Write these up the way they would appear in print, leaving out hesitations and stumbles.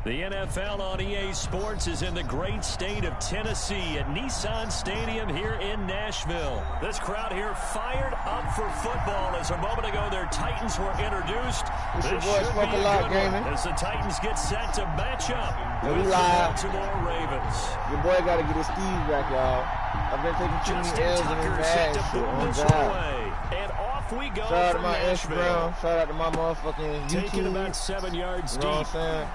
The NFL on EA Sports is in the great state of Tennessee at Nissan Stadium here in Nashville. This crowd here fired up for football as a moment ago their Titans were introduced. This should be a good one as the Titans get set to match up with the Baltimore Ravens. Your boy got to get his Steez back, y'all. I've been taking too many L's in his bag. And off we go. Shout out to my Instagram. Shout out to my motherfucking YouTube. Taking about 7 yards deep. You know what I'm saying?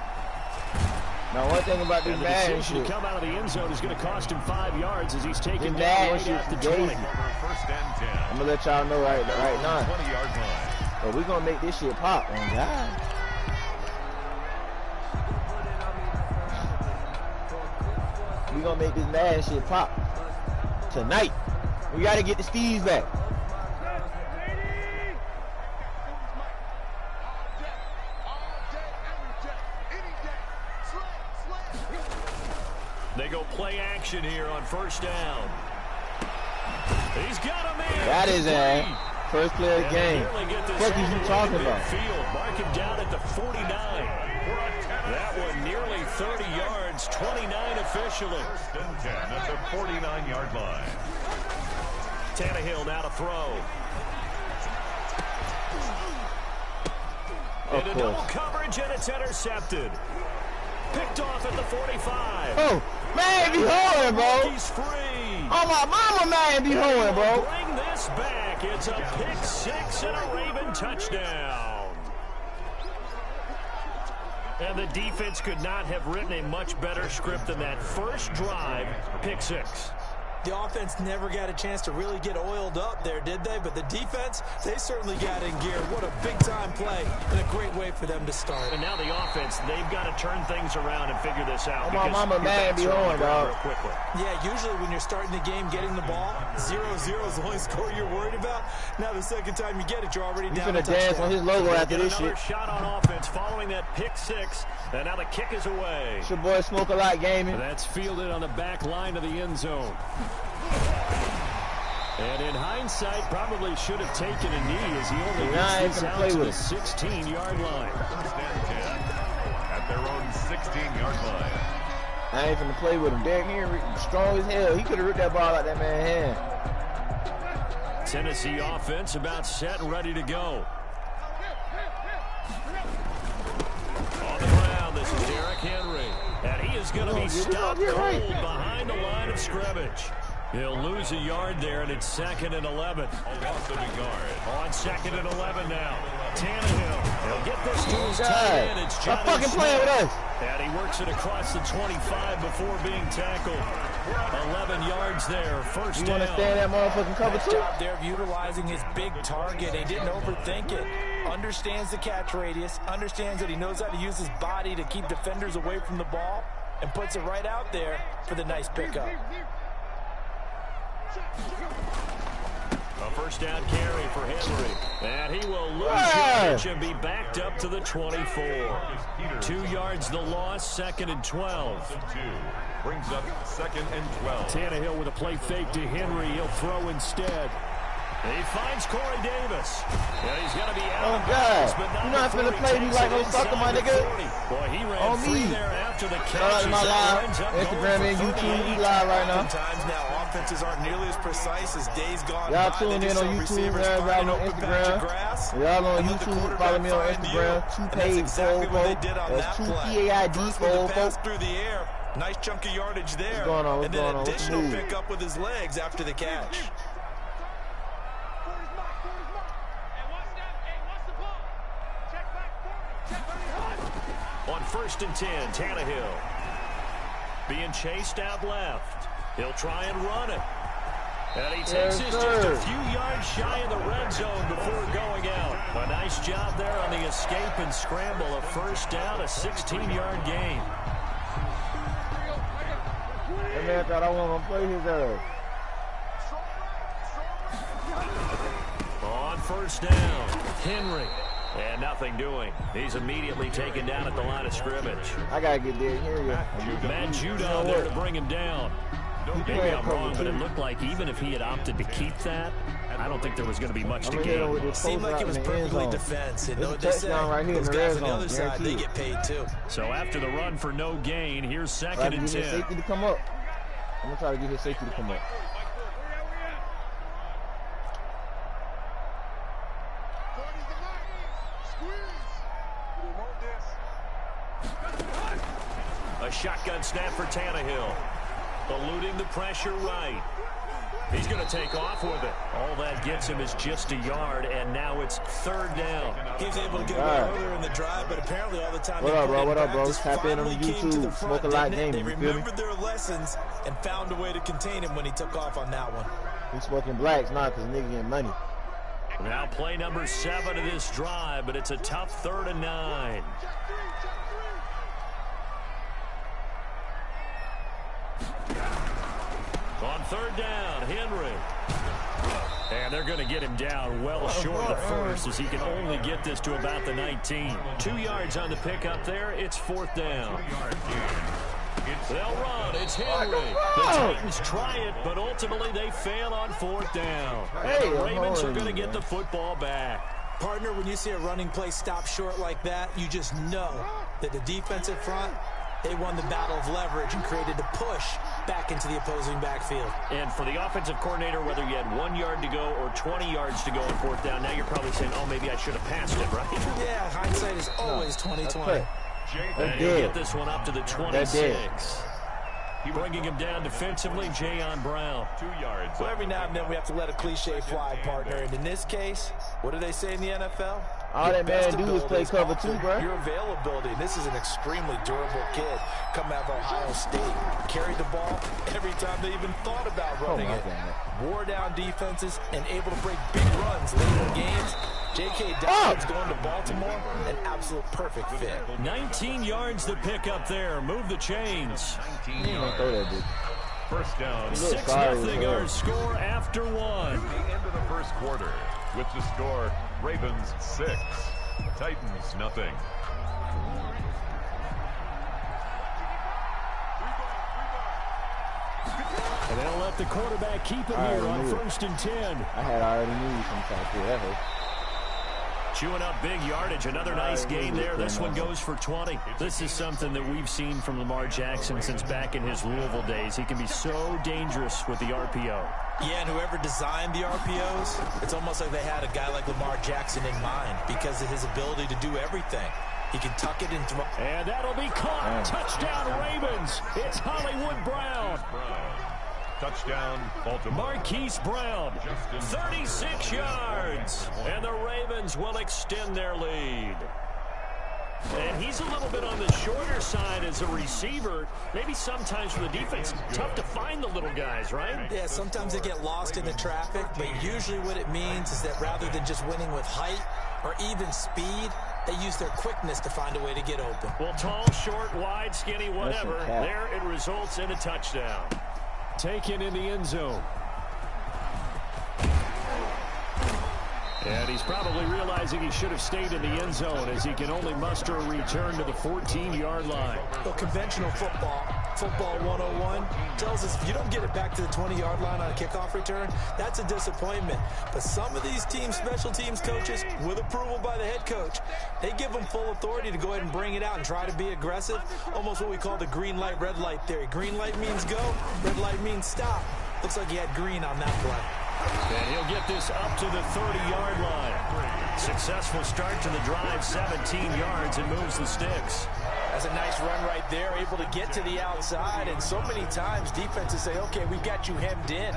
Now, one thing about this bad shit. To come out of the end zone is going to cost him 5 yards as he's taking down right at the 20. I'm going to let y'all know right now. But we're going to make this shit pop, man. God. We're going to make this mad shit pop tonight. We got to get the Steez back. They go play action here on first down. He's got him in. That is a first play of the game. What are you talking about? Mark him down at the 49. That one nearly 30 yards, 29 officially. First and 10 at the 49-yard line. Tannehill now to throw. Into double coverage, and it's intercepted. Picked off at the 45. Oh, man, be holding, bro. He's free. Oh, my mama, man, be holding, bro. Bring this back. It's a pick six and a Raven touchdown. And the defense could not have written a much better script than that first drive, pick six. The offense never got a chance to really get oiled up there, did they? But the defense, they certainly got in gear. What a big-time play and a great way for them to start. And now the offense, they've got to turn things around and figure this out. Oh, my mama, man, be on, dog. Yeah, usually when you're starting the game, getting the ball, 0-0 is the only score you're worried about. Now the second time you get it, you're already down. He's going to dance on his logo after this shit. Another shot on offense following that pick six. And now the kick is away. It's your boy Smoke a Lot Gaming. That's fielded on the back line of the end zone. And in hindsight, probably should have taken a knee as he only gets this out to the 16-yard line. First and 10 at their own 16-yard line. I ain't finna play with him. Derrick Henry, strong as hell. He could have ripped that ball out that man's hand. Tennessee offense about set and ready to go. On the ground, this is Derrick Henry. And he is going to be stopped cold behind the line of scrimmage. He'll lose a yard there, and it's 2nd and 11. On 2nd and 11 now. Tannehill. He'll get this to his tight end. It's Stop fucking playing with us. And he works it across the 25 before being tackled. 11 yards there, first down. You want to stand that motherfucking cover too? Job there of utilizing his big target. He didn't overthink it. Understands the catch radius. Understands that he knows how to use his body to keep defenders away from the ball. And puts it right out there for the nice pickup. A first down carry for Henry. And he will lose yardage and be backed up to the 24. 2 yards the loss, 2nd and 12. Brings up 2nd and 12. Tannehill with a play fake to Henry. He'll throw instead. He finds Corey Davis. Yeah, he's going to be out. Oh, God. You're not going to play me like no sucker, my nigga. Boy, he ran free there after the catch. Shout out to my live Instagram and YouTube. We live right now. Sometimes now offenses aren't nearly as precise as days gone by. Y'all tune in on YouTube, y'all on Instagram. Y'all on YouTube, follow me on Instagram. 2Page Folvo. That's 2PAID Folvo. Through the air. Nice chunk of yardage there. What's going on? What's going on? And then additional pickup with his legs after the catch. On 1st and 10, Tannehill being chased out left. He'll try and run it. And he takes this just a few yards shy of the red zone before going out. A nice job there on the escape and scramble. A first down, a 16-yard gain. That man thought I wasn't going to play his ass. On first down, Henry. And nothing doing. He's immediately taken down at the line of scrimmage. I got to get there. Here we go. Matt Judon there to bring him down. Maybe I'm wrong, but it looked like even if he had opted to keep that, I don't think there was going to be much to gain. It seemed like it was perfectly defense. And know they say, right here, those guys on the other side, they get paid too. So after the run for no gain, here's 2nd and 10. Safety to come up. I'm going to try to get his safety to come up. A shotgun snap for Tannehill. Eluding the pressure right. He's going to take off with it. All that gets him is just a yard, and now it's 3rd down. He was able to get away earlier in the drive, but apparently all the time. What up, bro? Tap in on YouTube. Smoke a lot game. They remembered their lessons and found a way to contain him when he took off on that one. He's smoking blacks now because nigga getting money. Now play number 7 of this drive, but it's a tough 3rd and 9. On 3rd down, Henry. And they're going to get him down well short of the first as he can only get this to about the 19. 2 yards on the pickup there. It's 4th down. They'll run. It's Henry. The Titans try it, but ultimately they fail on 4th down. And the Ravens are going to get the football back. Partner, when you see a running play stop short like that, you just know that the defensive front, they won the battle of leverage and created a push back into the opposing backfield. And for the offensive coordinator, whether you had 1 yard to go or 20 yards to go on 4th down, now you're probably saying, oh, maybe I should have passed it, right? Yeah, hindsight is always 20/20. And he'll get this one up to the 26. Bringing him down defensively, Jayon Brown. 2 yards. So every now and then we have to let a cliche fly, partner. And in this case, what do they say in the NFL? All that man do is play cover 2, bro. Your availability. This is an extremely durable kid coming out of Ohio State. Carried the ball every time they even thought about running it. Wore down defenses and able to break big runs late in games. J.K. Dobbins going to Baltimore, an absolute perfect fit. 19 yards to pick up there. Move the chains. 19 yards. First down. 6-0 our score after 1. The end of the first quarter. With the score, Ravens 6, Titans nothing. And they'll let the quarterback keep it here on 1st and 10. I had already knew something like that. Chewing up big yardage. Another nice gain there. This one goes for 20. This is something that we've seen from Lamar Jackson since back in his Louisville days. He can be so dangerous with the RPO. Yeah, and whoever designed the RPOs, it's almost like they had a guy like Lamar Jackson in mind because of his ability to do everything. He can tuck it and throw. And that'll be caught. Touchdown, Ravens. It's Hollywood Brown. Touchdown, Baltimore. Marquise Brown, 36 yards. And the Ravens will extend their lead. And he's a little bit on the shorter side as a receiver. Maybe sometimes for the defense, tough to find the little guys, right? Yeah, sometimes they get lost in the traffic, but usually what it means is that rather than just winning with height or even speed, they use their quickness to find a way to get open. Well, tall, short, wide, skinny, whatever, there it results in a touchdown. Taken in the end zone. And he's probably realizing he should have stayed in the end zone as he can only muster a return to the 14-yard line. Well, conventional football 101, tells us if you don't get it back to the 20-yard line on a kickoff return, that's a disappointment. But some of these teams, special teams coaches, with approval by the head coach, they give them full authority to go ahead and bring it out and try to be aggressive, almost what we call the green light, red light theory. Green light means go, red light means stop. Looks like he had green on that play. And he'll get this up to the 30-yard line. Successful start to the drive, 17 yards, and moves the sticks. That's a nice run right there, able to get to the outside. And so many times defenses say, okay, we've got you hemmed in.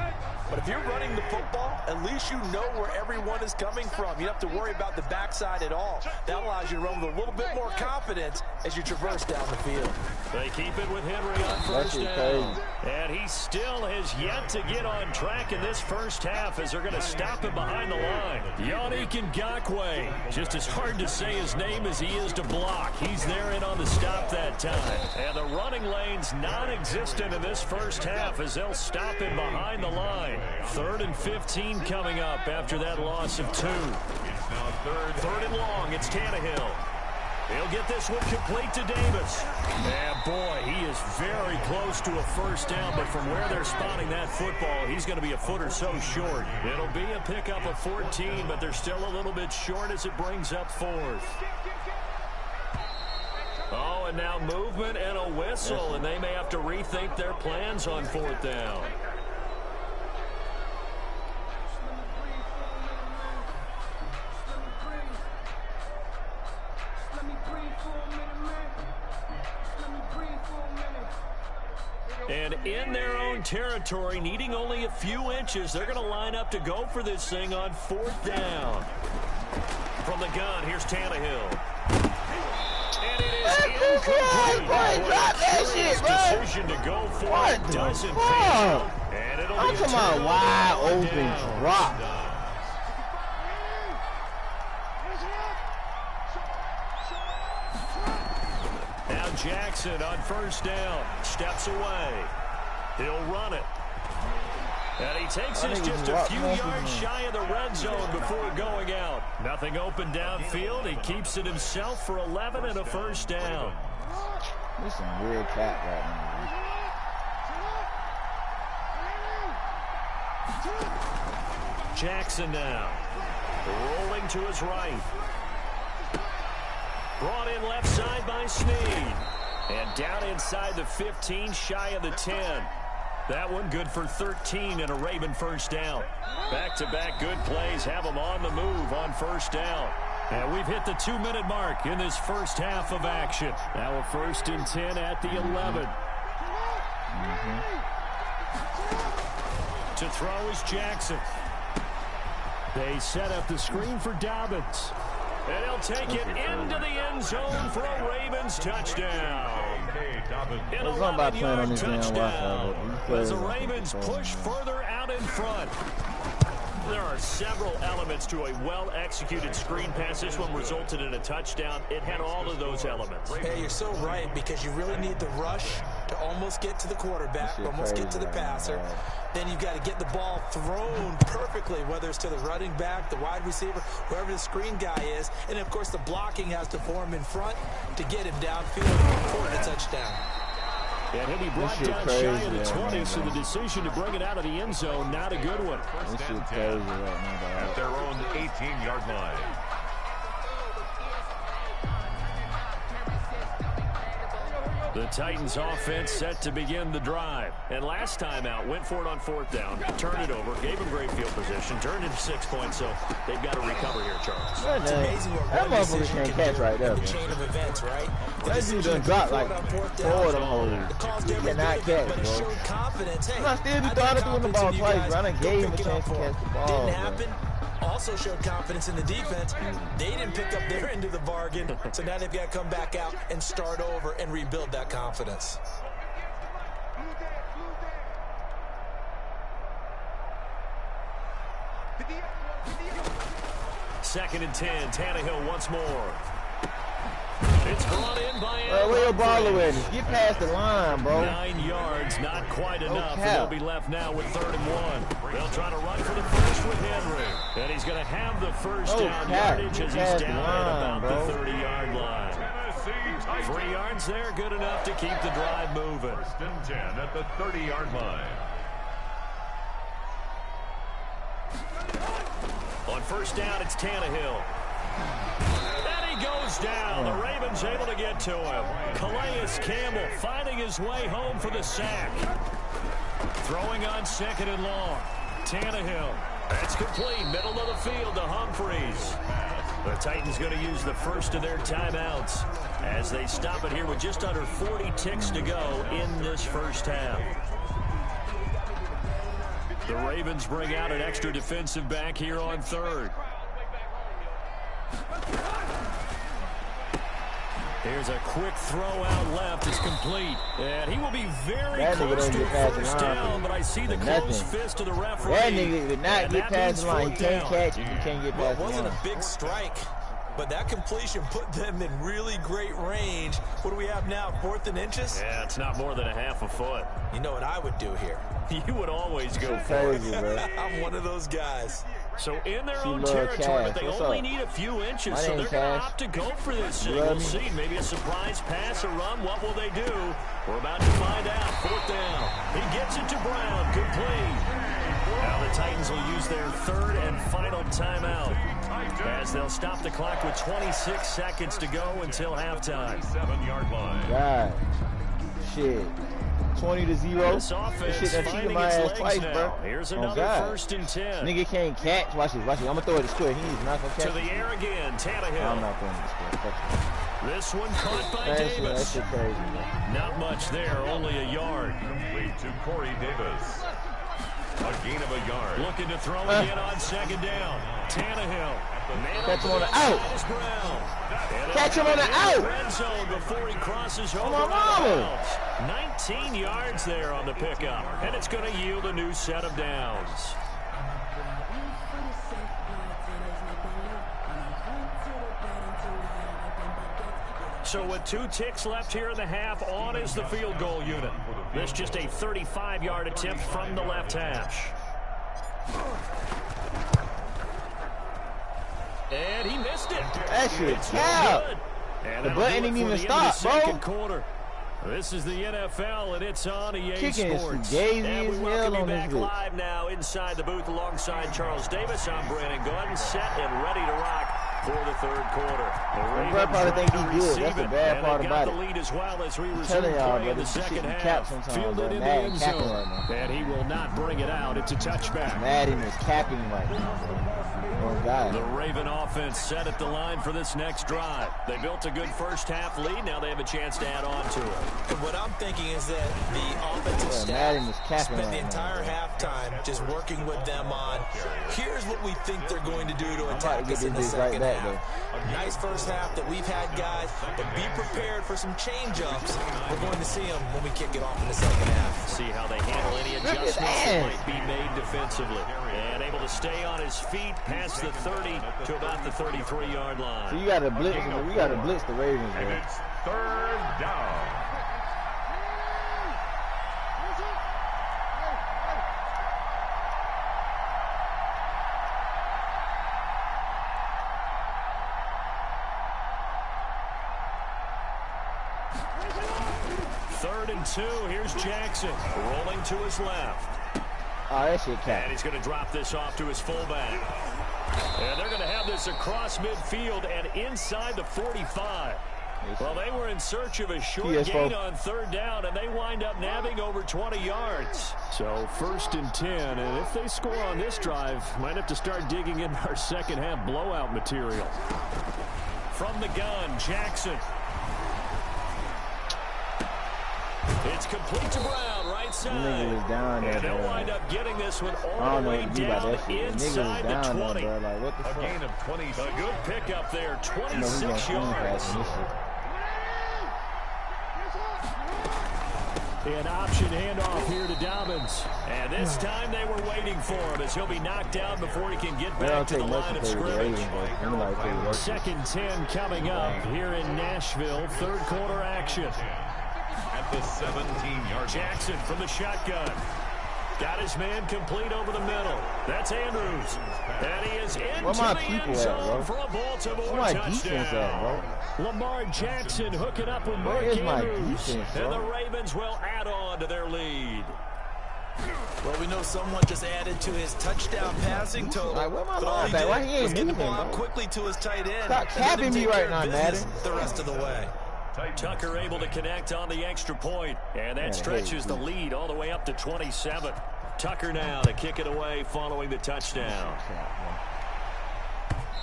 But if you're running the football, at least you know where everyone is coming from. You don't have to worry about the backside at all. That allows you to run with a little bit more confidence as you traverse down the field. They keep it with Henry on first down. And he still has yet to get on track in this first half as they're going to stop him behind the line. Yannick Ngakoue, just as hard to say his name as he is to block. He's there in on the stop that time. And the running lane's non-existent in this first half as they'll stop him behind the line. 3rd and 15 coming up after that loss of 2. It's now third and long. It's Tannehill. He'll get this one complete to Davis. And boy, he is very close to a first down, but from where they're spotting that football, he's going to be a foot or so short. It'll be a pickup of 14, but they're still a little bit short as it brings up fourth. Oh, and now movement and a whistle, and they may have to rethink their plans on fourth down. And in their own territory, needing only a few inches, they're going to line up to go for this thing on fourth down. From the gun, here's Tannehill. And it is incomplete. Drop that shit, bro. Decision to go for it doesn't pay off. And it'll I'm be talking about wide open drop. Now Jackson on first down. Steps away. He'll run it. And he takes us just a few yards shy of the red zone before going out. Nothing open downfield. He keeps it himself for 11 and a first down. This is some weird cat right now. Jackson now. Rolling to his right. Brought in left side by Sneed. And down inside the 15, shy of the 10. That one good for 13 and a Raven first down. Back-to-back good plays have them on the move on first down. And we've hit the 2-minute mark in this first half of action. Now a 1st and 10 at the 11. To throw is Jackson. They set up the screen for Dobbins. And he'll take it into the end zone for a Ravens touchdown. An 11-yard touchdown as the Ravens push further out in front. There are several elements to a well-executed screen pass. This one resulted in a touchdown. It had all of those elements. Hey, you're so right, because you really need the rush to almost get to the quarterback, almost get to the passer. Then you've got to get the ball thrown perfectly, whether it's to the running back, the wide receiver, wherever the screen guy is. And, of course, the blocking has to form in front to get him downfield for the touchdown. And he'll be brought down shy of the 20, so the decision to bring it out of the end zone, not a good one. This shit crazy right now. At their own 18-yard line. The Titans offense set to begin the drive. And last time out, went for it on fourth down, turned it over, gave him great field position, turned into 6 points, so they've got to recover here, Charles. It's amazing what that motherfucker can't catch right there. The chain of events, right? That dude done dropped like 4 of them hoes. He cannot catch, bro. Showed confidence. Hey, I still be thought of doing the ball twice, bro. I done gave him a chance to catch the ball. Didn't happen. Also showed confidence in the defense. They didn't pick up their end of the bargain, so now they've got to come back out and start over and rebuild that confidence. Second and 10, Tannehill once more. It's brought in by where your baller at? Get past the line, bro. 9 yards, not quite enough. And they'll be left now with 3rd and 1. They'll try to run for the first with Henry. And he's going to have the first down yardage as he's down at about the 30-yard line. 3 yards there, good enough to keep the drive moving. 1st and 10 at the 30-yard line. On first down, it's Tannehill. And he goes down. The Ravens able to get to him. Calais Campbell finding his way home for the sack. Throwing on 2nd and long. Tannehill. That's complete. Middle of the field to Humphreys. The Titans going to use the first of their timeouts as they stop it here with just under 40 ticks to go in this first half. The Ravens bring out an extra defensive back here on 3rd. Here's a quick throw out left. It's complete. And he will be very close to first down, but I see the closed fist of the referee. That nigga did not get past the line. He can't catch it. He can't get past the line. It wasn't a big strike, but that completion put them in really great range. What do we have now, 4th and inches? Yeah, it's not more than a half a foot. You know what I would do here? You would always go for it. Bro. I'm one of those guys. So in their own territory, but they only need a few inches, so they're going to opt to go for this. We'll see. Maybe a surprise pass or run. What will they do? We're about to find out. 4th down. He gets it to Brown. Complete. Now the Titans will use their 3rd and final timeout, as they'll stop the clock with 26 seconds to go until halftime. 7-yard line. God. Shit. 20-0. This offense shit done cheated my ass twice, bro. Here's another 1st and 10. Nigga can't catch. Watch this. Watch this. I'm going to throw it to square. He's not going to catch to the air again. Tannehill. I'm not throwing it to square. This one caught by Davis. That shit crazy, bro. Not much there. Only a yard. Complete to Corey Davis. A gain of a yard. Looking to throw again on 2nd down. Tannehill. Catch him on the out. Catch him on the out. Red zone before he crosses over. 19 yards there on the pickup, and it's going to yield a new set of downs. So with 2 ticks left here in the half, on is the field goal unit. This just a 35-yard attempt from the left hash. And he missed it. That shit cow. The button didn't even stop, bro. Quarter. This is the NFL, and it's on EA Sports. And we welcome you back live now inside the booth alongside Charles Davis. I'm Brandon Gordon, set and ready to rock for the 3rd quarter. The bad part think he's good. That's the bad part about it. The lead as well as we resume play in the second half. Fielded in the end zone, and he will not bring it out. It's a touchback. Madden is capping right now. Oh, God. The Raven offense set at the line for this next drive. They built a good first half lead. Now they have a chance to add on to it. And what I'm thinking is that the offensive staff spent the entire halftime just working with them on, here's what we think they're going to do to attack us in the second half. Nice first half that we've had, guys, but be prepared for some change-ups. We're going to see them when we kick it off in the second half. See how they handle any adjustments that might be made defensively. And able to stay on his feet past the 30 to about the 33-yard line. So you got to blitz. We got to blitz the Ravens, and bro. it's 3rd down. Third and 2. Here's Jackson rolling to his left. Oh, that shit cat. And he's going to drop this off to his fullback. And they're going to have this across midfield and inside the 45. Well, they were in search of a short gain on 3rd down, and they wind up nabbing over 20 yards. So 1st and 10, and if they score on this drive, might have to start digging in our second half blowout material. From the gun, Jackson. It's complete to Brown, right side. And they'll wind up getting this one all the way down inside the 20. Like, what the fuck? A gain of 20. A good pickup there, 26 yards. An option handoff here to Dobbins. And this time they were waiting for him as he'll be knocked down before he can get back to the line of scrimmage. 2nd 10 coming up here in Nashville. 3rd quarter action. At the 17-yard. Jackson from the shotgun. Got his man complete over the middle. That's Andrews. And he is into the end zone for a Baltimore touchdown. Lamar Jackson hooking up with Mark Andrews. And the Ravens will add on to their lead. Well, we know someone just added to his touchdown passing total. Like, where my line back? Why he ain't moving, moving, ball quickly to his tight end. Stop capping me right now, Madden. The rest of the way. Tucker able to connect on the extra point, and that stretches the lead all the way up to 27. Tucker now to kick it away following the touchdown.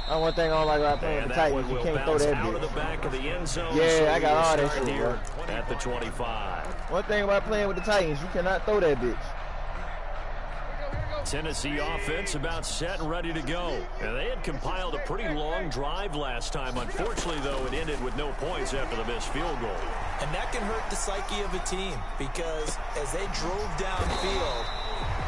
One thing I don't like about playing with the Titans, you can't throw that out of the back of the end zone. Yeah, I got all that shit here at the 25. One thing about playing with the Titans, you cannot throw that bitch. Tennessee offense about set and ready to go. And they had compiled a pretty long drive last time. Unfortunately, though, it ended with no points after the missed field goal. And that can hurt the psyche of a team because as they drove downfield,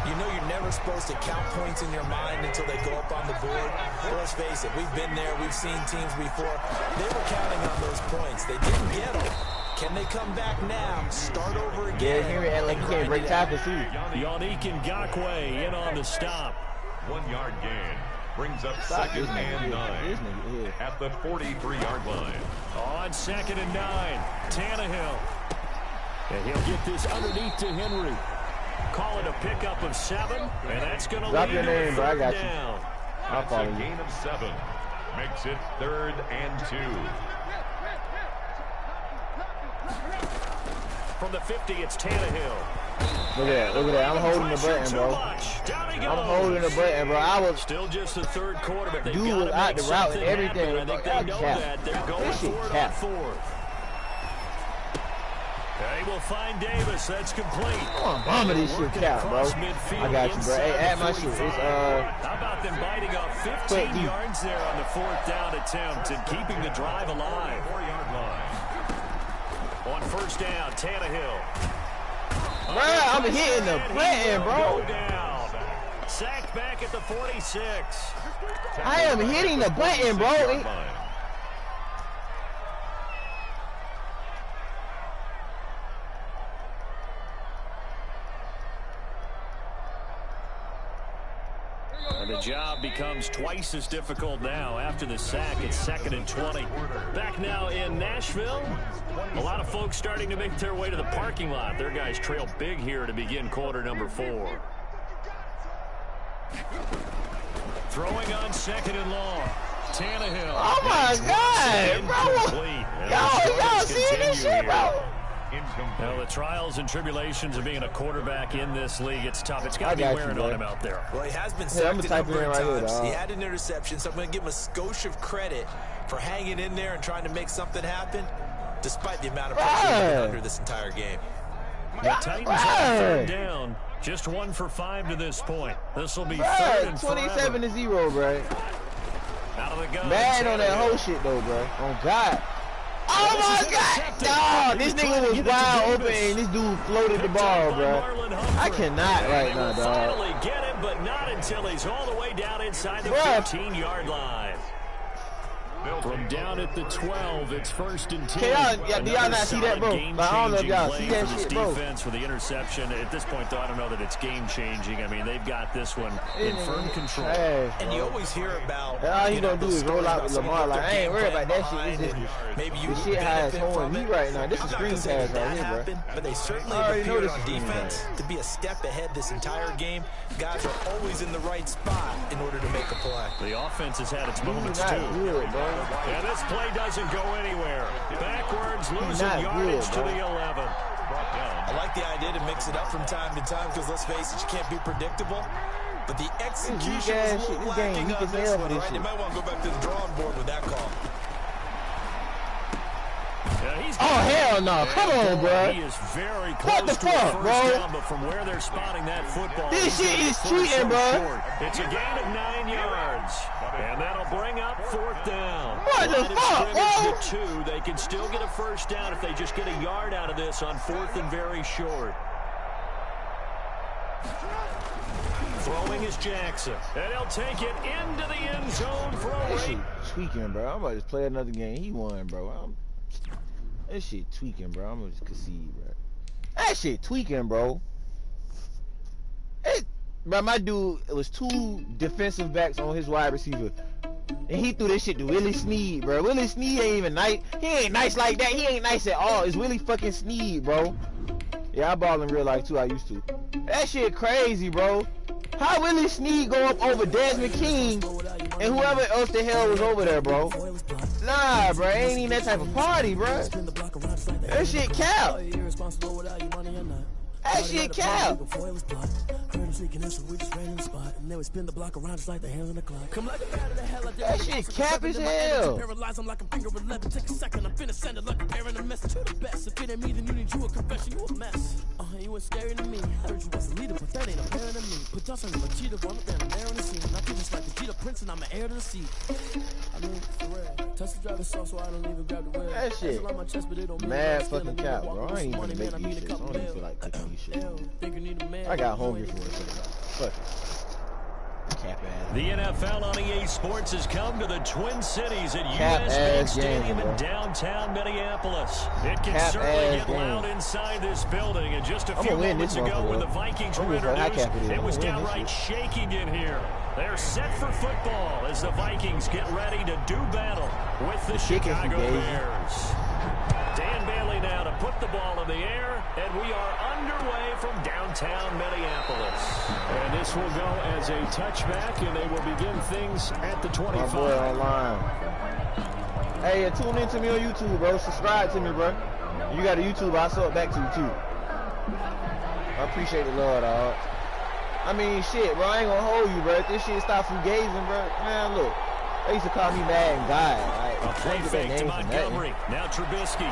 you know you're never supposed to count points in your mind until they go up on the board. But let's face it, we've been there. We've seen teams before. They were counting on those points. They didn't get them. Can they come back now, start over again? Yeah, Henry and like you can't break tackles too. Yannick Ngakoue in on the stop. 1 yard gain. brings up second and 9 at the 43-yard line. On 2nd and 9, Tannehill. And he'll get this underneath to Henry. Call it a pickup of 7, and that's going to lead your name, bro. I got you. down. That's a gain of 7. Makes it 3rd and 2. From the 50, it's Tannehill. Look at that. I'm holding the button, bro. I'm holding the button, bro. I was still just the 3rd quarter, but they was out the route and everything. I think they know that. They're going for it on 4th. They will find Davis. That's complete. Come on, bomber this shit cap, bro. I got you, bro. Hey, add my shit. It's, how about them biting off 15 yards there on the 4th down attempt and keeping the drive alive? 4-yard line. On 1st down, Tannehill. Bro, I'm hitting the button, bro. Down. Sacked back at the 46. I am hitting the button, bro. And the job becomes twice as difficult now after the sack. It's 2nd and 20. Back now in Nashville. A lot of folks starting to make their way to the parking lot. Their guys trail big here to begin quarter number 4. Throwing on 2nd and long. Tannehill. Oh my God, bro. Y'all see this shit, bro? Well, the trials and tribulations of being a quarterback in this league, it's tough. It's got to be wearing on him out there. Well, he has been sacked a number of times. He had an interception, so I'm going to give him a skosh of credit for hanging in there and trying to make something happen, despite the amount of pressure he's been under this entire game. The Titans have 3rd down. Just 1 for 5 to this point. This will be 3rd and 27-0, bro. Out of the gun. Mad on that whole shit, though, bro. On God. Oh my God! Dog, this nigga was wide open and this dude floated the ball, bro. I cannot right now, dog. Finally get him, but not until he's all the way down inside the 15-yard line. From down at the 12, it's 1st and 10. Do y'all not see that, bro? Like, I don't know if y'all see that shit, bro. Defense for the interception. At this point, though, I don't know that it's game-changing. I mean, they've got this one in firm control. And you always hear about, all you gonna do is roll out with Lamar. Like, I ain't worried about that shit. It's just, maybe you shit high is holding me right now. This is screen pass right here, bro. But they certainly appear on defense to be a step ahead this entire game. Guys are always in the right spot in order to make a play. The offense has had its moments, too. Good, bro. And this play doesn't go anywhere. Backwards, losing yardage to the 11. I like the idea to mix it up from time to time because, let's face it, you can't be predictable. But the execution is a little lacking on this one, right? You might want to go back to the drawing board with that call. Oh, hell no. Come on, bro. He is very close to the first down, but from where they're spotting that football, this shit is cheating, bro. It's a gain of 9 yards, and that'll bring up 4th down. What the fuck, bro? They can still get a first down if they just get a yard out of this on 4th and very short. Throwing is Jackson, and he'll take it into the end zone for a rate. Tweaking, bro. I'm about to just play another game. He won, bro. That shit tweaking, bro. I'm gonna just concede, bro. That shit tweaking, bro. Bro, my dude, it was 2 defensive backs on his wide receiver. And he threw this shit to Willie Snead, bro. Willie Snead ain't even nice. He ain't nice like that. He ain't nice at all. It's Willie fucking Snead, bro. Yeah, I ball in real life, too. I used to. That shit crazy, bro. How Willie Snead go up over Desmond King and whoever else the hell was over there, bro? Nah, bro, ain't even that type of party, bro. That shit cap. That shit cap. That shit cap as hell. Paralyze them like I'm finger 11. Take a second, I'm finna send it like a parent a message to the best. If it ain't me, then you need you a confession, you a mess. You was scary to me. I heard you was a leader, but that ain't apparent to me. Put y'all something but cheetah, one up there, I'm there on the scene. I feel just like the cheetah prince, and I'm an heir to the seat. I mean, for real. Touch the driver's soft, so I don't even grab the wheel. That shit. On my chest, but it don't mad fucking cap, bro. I ain't even make these shits. I don't even feel like cooking these shit. I got hungry for a second. Fuck it. The NFL on EA Sports has come to the Twin Cities at US Bank Stadium in downtown Minneapolis. It can certainly get loud inside this building. And just a few moments ago when the Vikings were introduced, it was downright shaking in here. They're set for football as the Vikings get ready to do battle with the Chicago Bears. Dan Bailey now to put the ball in the air, and we are underway from downtown Minneapolis. And this will go as a touchback, and they will begin things at the 25. My boy online. Hey, tune in to me on YouTube, bro. Subscribe to me, bro. You got a YouTube, I'll sub back to you, too. I appreciate the love, dog. I mean, shit, bro, I ain't gonna hold you, bro. If this shit stop from gazing, bro, man, look. They used to call me Mad and God. Like, a play fake to Montgomery. Now Trubisky.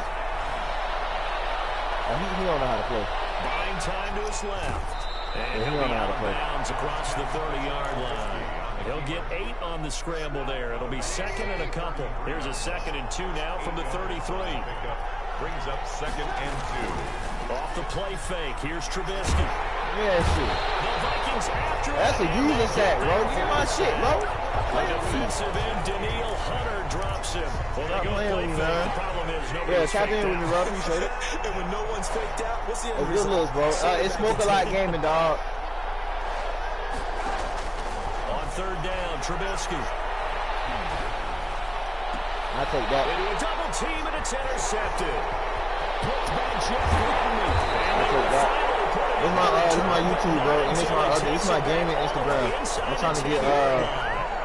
Oh, he don't know how to play. Buying time to his left. And he'll be out of bounds across the 30-yard line. He'll get 8 on the scramble there. It'll be second and a couple. Here's a 2nd and 2 now from the 33. Brings up 2nd and 2. Off the play fake. Here's Trubisky. Yeah, shit. The Vikings after that's a user sack, bro. Get my shit, bro. The defensive end, Daniil Hunter, drops him. Well, they go play fake. The problem is nobody's tap in with me, bro. Appreciate it. And when no one's faked out, what's the end result? Bro. It's Smoke-a-Lot gaming, dog. On 3rd down, Trubisky. I take that. Into a double team, and it's intercepted. Picked by Jeff Rodney. I take that. This is my YouTube, bro, and this is my gaming Instagram. I'm trying to get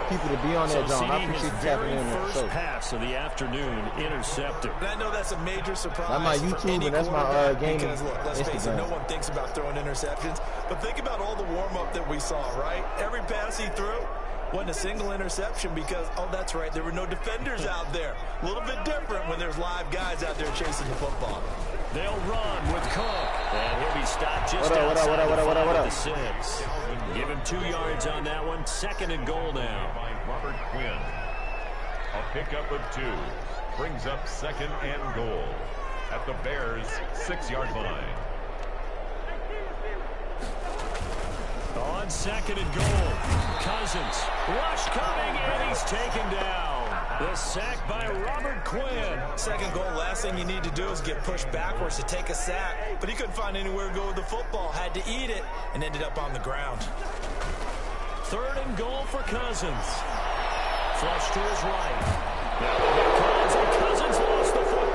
people to be on that, John. I appreciate you tapping in there. First pass of the afternoon, intercepted. And I know that's a major surprise. That's my YouTube, and that's my gaming because, look, let's face it, no one thinks about throwing interceptions. But think about all the warm-up that we saw, right? Every pass he threw wasn't a single interception because, oh, that's right, there were no defenders out there. A little bit different when there's live guys out there chasing the football. They'll run with Cook, and he'll be stopped just outside the 6. Give him 2 yards on that one. 2nd and goal now. By Robert Quinn. A pickup of 2. Brings up 2nd and goal at the Bears' 6-yard line. On 2nd and goal, Cousins. Rush coming, and he's taken down. The sack by Robert Quinn. 2nd goal, last thing you need to do is get pushed backwards to take a sack. But he couldn't find anywhere to go with the football. Had to eat it and ended up on the ground. 3rd and goal for Cousins. Flush to his right. Now here comes, and Cousins lost the football.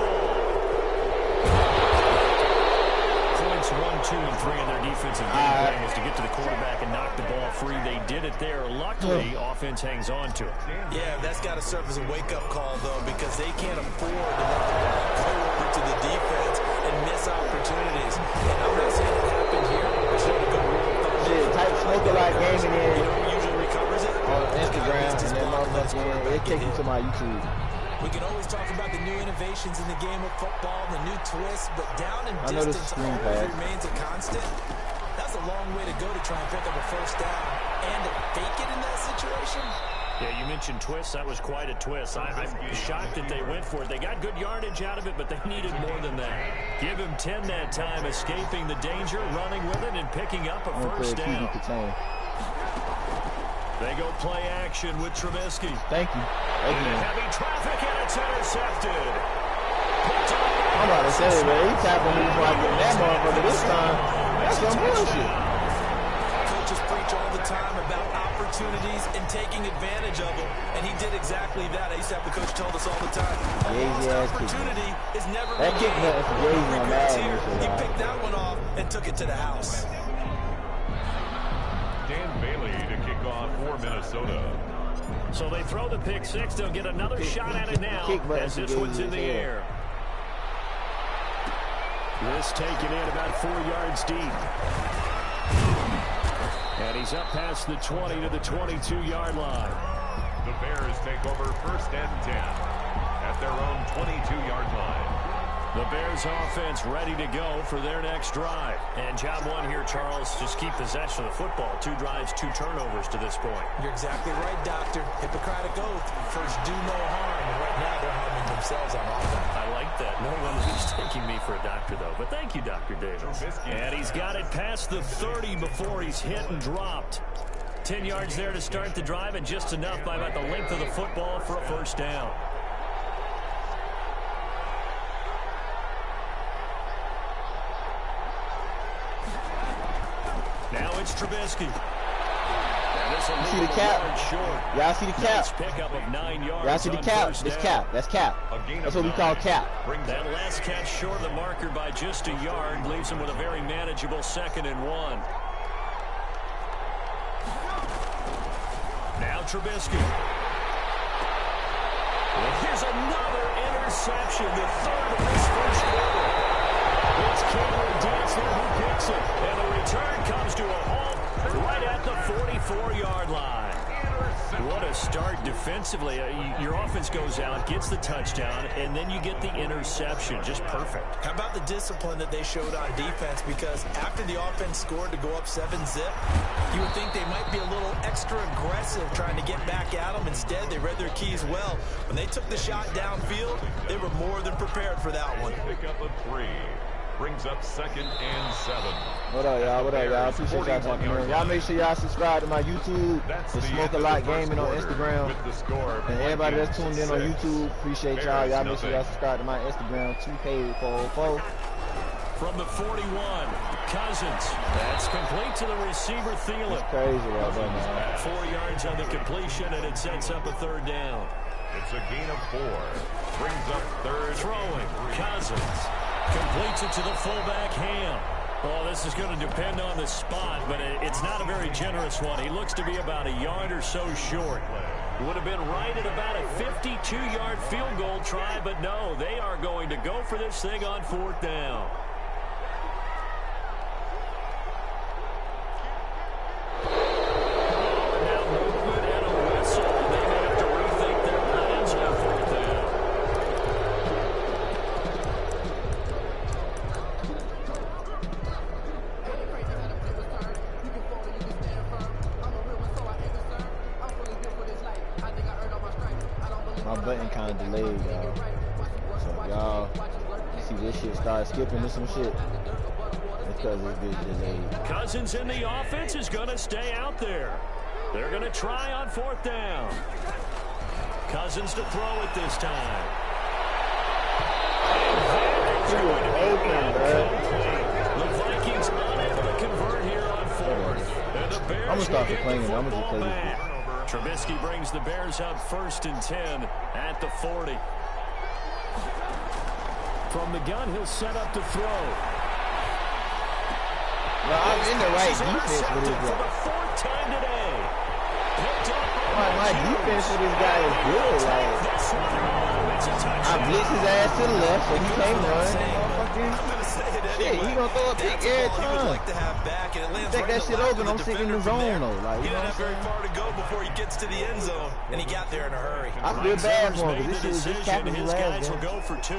Points 1, 2, and 3 in their defensive game plan was to get to the quarterback and knock the ball free. They did it there. Luckily, offense hangs on to it. Yeah, that's got to serve as a wake-up call, though, because they can't afford to let the ball go over to the defense and miss opportunities. And I'm not saying it happened here. There's no good rule of thumb. Shit, type Smoke-a-Lot gaming in. You know who usually recovers it? On Instagram, and then motherfucking, it takes you to my YouTube. We can always talk about the new innovations in the game of football, the new twists, but down and distance always remains a constant. That's a long way to go to try and pick up a 1st down and to fake it in that situation. Yeah, you mentioned twists. That was quite a twist. I'm shocked that they went for it. They got good yardage out of it, but they needed more than that. Give him 10 that time, escaping the danger, running with it, and picking up a 1st down. They go play action with Trubisky. Thank you. Into heavy traffic, and it's intercepted. I'm about to say, man, he tapping me before I get that motherfucker this time. That's some bullshit. Coaches preach all the time about opportunities and taking advantage of them, and he did exactly that. I used to have the coach tell us all the time. Opportunity is never that kick button for Gazy on that here. He picked that one off and took it to the house. Dan Bailey to kick off for Minnesota. So they throw the pick 6. They'll get another shot at it now as this one's in the air. This taken in about 4 yards deep. And he's up past the 20 to the 22-yard line. The Bears take over 1st and 10 at their own 22-yard line. The Bears offense ready to go for their next drive. And job 1 here, Charles, just keep possession of the football. 2 drives, 2 turnovers to this point. You're exactly right, Doctor. Hippocratic oath. First, do no harm. And right now, they're harming themselves on offense. I like that. No one is taking me for a doctor, though. But thank you, Dr. Davis. And he's got it past the 30 before he's hit and dropped. 10 yards there to start the drive, and just enough by about the length of the football for a first down. Now it's Trubisky. You see the cap? Y'all see the cap? Pickup of 9 yards. Y'all see the cap? It's cap. That's cap. That's what we call cap. That last catch short of the marker by just a yard leaves him with a very manageable 2nd and 1. Now Trubisky. Well, here's another interception, the 3rd of this first quarter. It's Cameron Dantzler who picks it, and the return comes to a halt right at the 44-yard line. What a start defensively. Your offense goes out, gets the touchdown, and then you get the interception. Just perfect. How about the discipline that they showed on defense? Because after the offense scored to go up 7-zip, you would think they might be a little extra aggressive trying to get back at them. Instead, they read their keys well. When they took the shot downfield, they were more than prepared for that one. Pick up a 3. Brings up 2nd and 7. What up, y'all? What up, y'all? Appreciate y'all talking to me. Y'all make sure y'all subscribe to my YouTube. The Smoke a Lot Gaming on Instagram. And everybody that's tuned in on YouTube, appreciate y'all. Y'all make sure y'all subscribe to my Instagram, 2K404. From the 41, Cousins. That's complete to the receiver, Thielen. It's crazy right there, man. 4 yards on the completion, and it sets up a 3rd down. It's a gain of 4. Brings up 3rd. Throwing, Cousins. Completes it to the fullback, Ham. Well, this is going to depend on the spot, but it's not a very generous one. He looks to be about a yard or so short. Would have been right at about a 52-yard field goal try, but no, they are going to go for this thing on 4th down. Now movement and a whistle. They may have to rethink their plans on 4th down. My button kind of delayed, y'all. So y'all see this shit start skipping or some shit. It's because it's been delayed. Cousins in the offense is going to stay out there. They're going to try on 4th down. Cousins to throw it this time. The Vikings unable to convert here on 4th. And the Bears I'm going to start complaining. I'm going to just play this. Trubisky brings the Bears up 1st and 10 at the 40. From the gun, he'll set up to throw. No, I'm in the right defense for this For guy. the 4th time today. Picked up My defense for this guy is good. Like, this one home. It's a touchdown. I blitz his ass to the left so he can't run. Shit, he gonna throw a pick every time. Like to have back, and it lands Take right that in shit the lap open, of I'm the sitting in the defender from zone there. though. Like, He you know didn't have what I'm very saying? far to go before he gets to the end zone, and he got there in a hurry. I feel bad for him Made because the this shit was just decision. capping his His guys last will game. go for 2.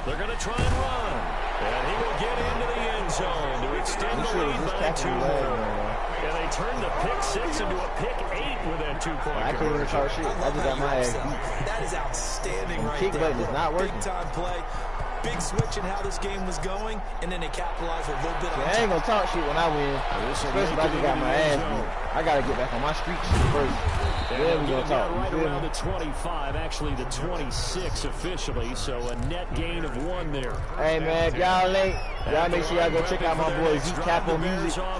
They're going to try and run. And he will get into the end zone to extend This the shit was lead just by 2 capping his last more. game, man. And they turned the pick 6 into a pick 8 with that 2-point I couldn't even talk shit. I just got my ass beat. That is outstanding The right kick there. button is not working. Big time play. Big switch in how this game was going, and then they capitalized a little bit on I ain't gonna talk shit when I win, especially if I just got my ass beat. I gotta get back on my street shit first. Then we gonna talk. Right You feel around me? the 25, actually the 26 officially, so a net gain of 1 there. Hey man, if y'all ain't, y'all make sure y'all go check out my boy Z Capo Music. My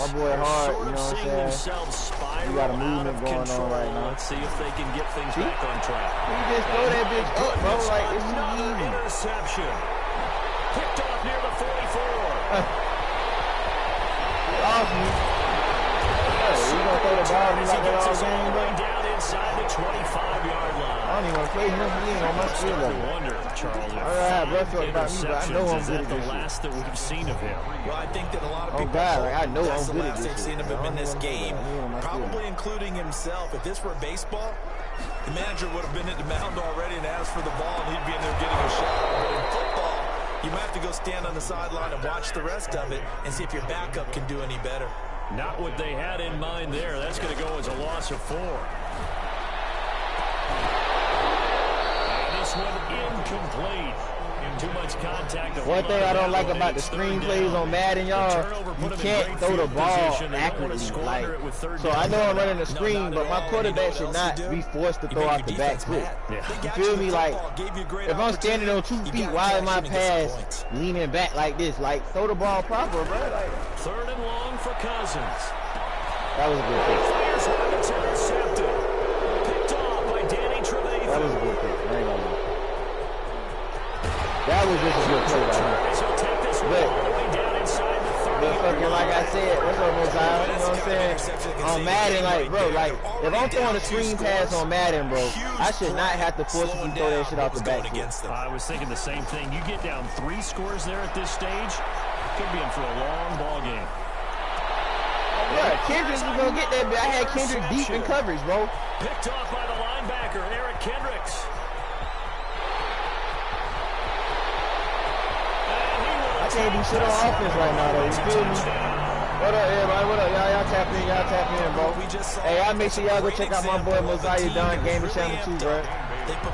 boy Hard, you know what I'm saying? We got a movement going on right now. Let's see if they can get things back on track. You just throw that bitch up, bro. Like it's too Another easy. interception. Picked off near the 44. Get off me. You gonna throw the ball to me like that all game, bro? Down inside the 25-yard line. I don't even wanna play him. He ain't on my skill level. Wonder, Charles, if Alright, bro, feel about me, but I know I'm interceptions, is good that at the this shit. last that we've seen of him? Well, I think that a lot of Oh, people God, like, I know that's I'm the good at last this they've seen shit. of him I in don't this even game, wanna play. I ain't on my skill probably level. including himself. If this were baseball, the manager would have been at the mound already and asked for the ball, and he'd be in there getting a shot. But in football, you might have to go stand on the sideline and watch the rest of it and see if your backup can do any better. Not what they had in mind there. That's going to go as a loss of 4. And this one incomplete. Too much contact. One thing I don't like about the screen plays on Madden, y'all, you can't throw the ball accurately. Like, so I know I'm running the screen, but my quarterback should not be forced to throw out the back foot. You feel me? Like, if I'm standing on 2 feet, why am I pass leaning back like this? Like, throw the ball proper, bro. Like, 3rd and long for Cousins. that was a good pick. Fires one, it's intercepted. Picked off by Danny Trevathan. That was a good pick. I ain't gonna lie. That was just a good play by him. But fucking like I said, what's up, Mosiah? You know what I'm saying? On Madden, like, bro, like, if I'm throwing a screen pass on Madden, bro, I should not have to forcibly throw that shit off the back foot. I was thinking the same thing. You get down 3 scores there at this stage, could be in for a long ball game. Yeah, Kendrick was gonna get that, but I had Kendrick deep in coverage, bro. Picked off by the linebacker, Eric Kendricks. I can't do shit on offense right now, though. You feel me? What up, everybody? What up? Y'all tap in. Y'all tap in, bro. Hey, y'all make sure y'all go check out my boy Mosiah Don Gaming Channel too, bro.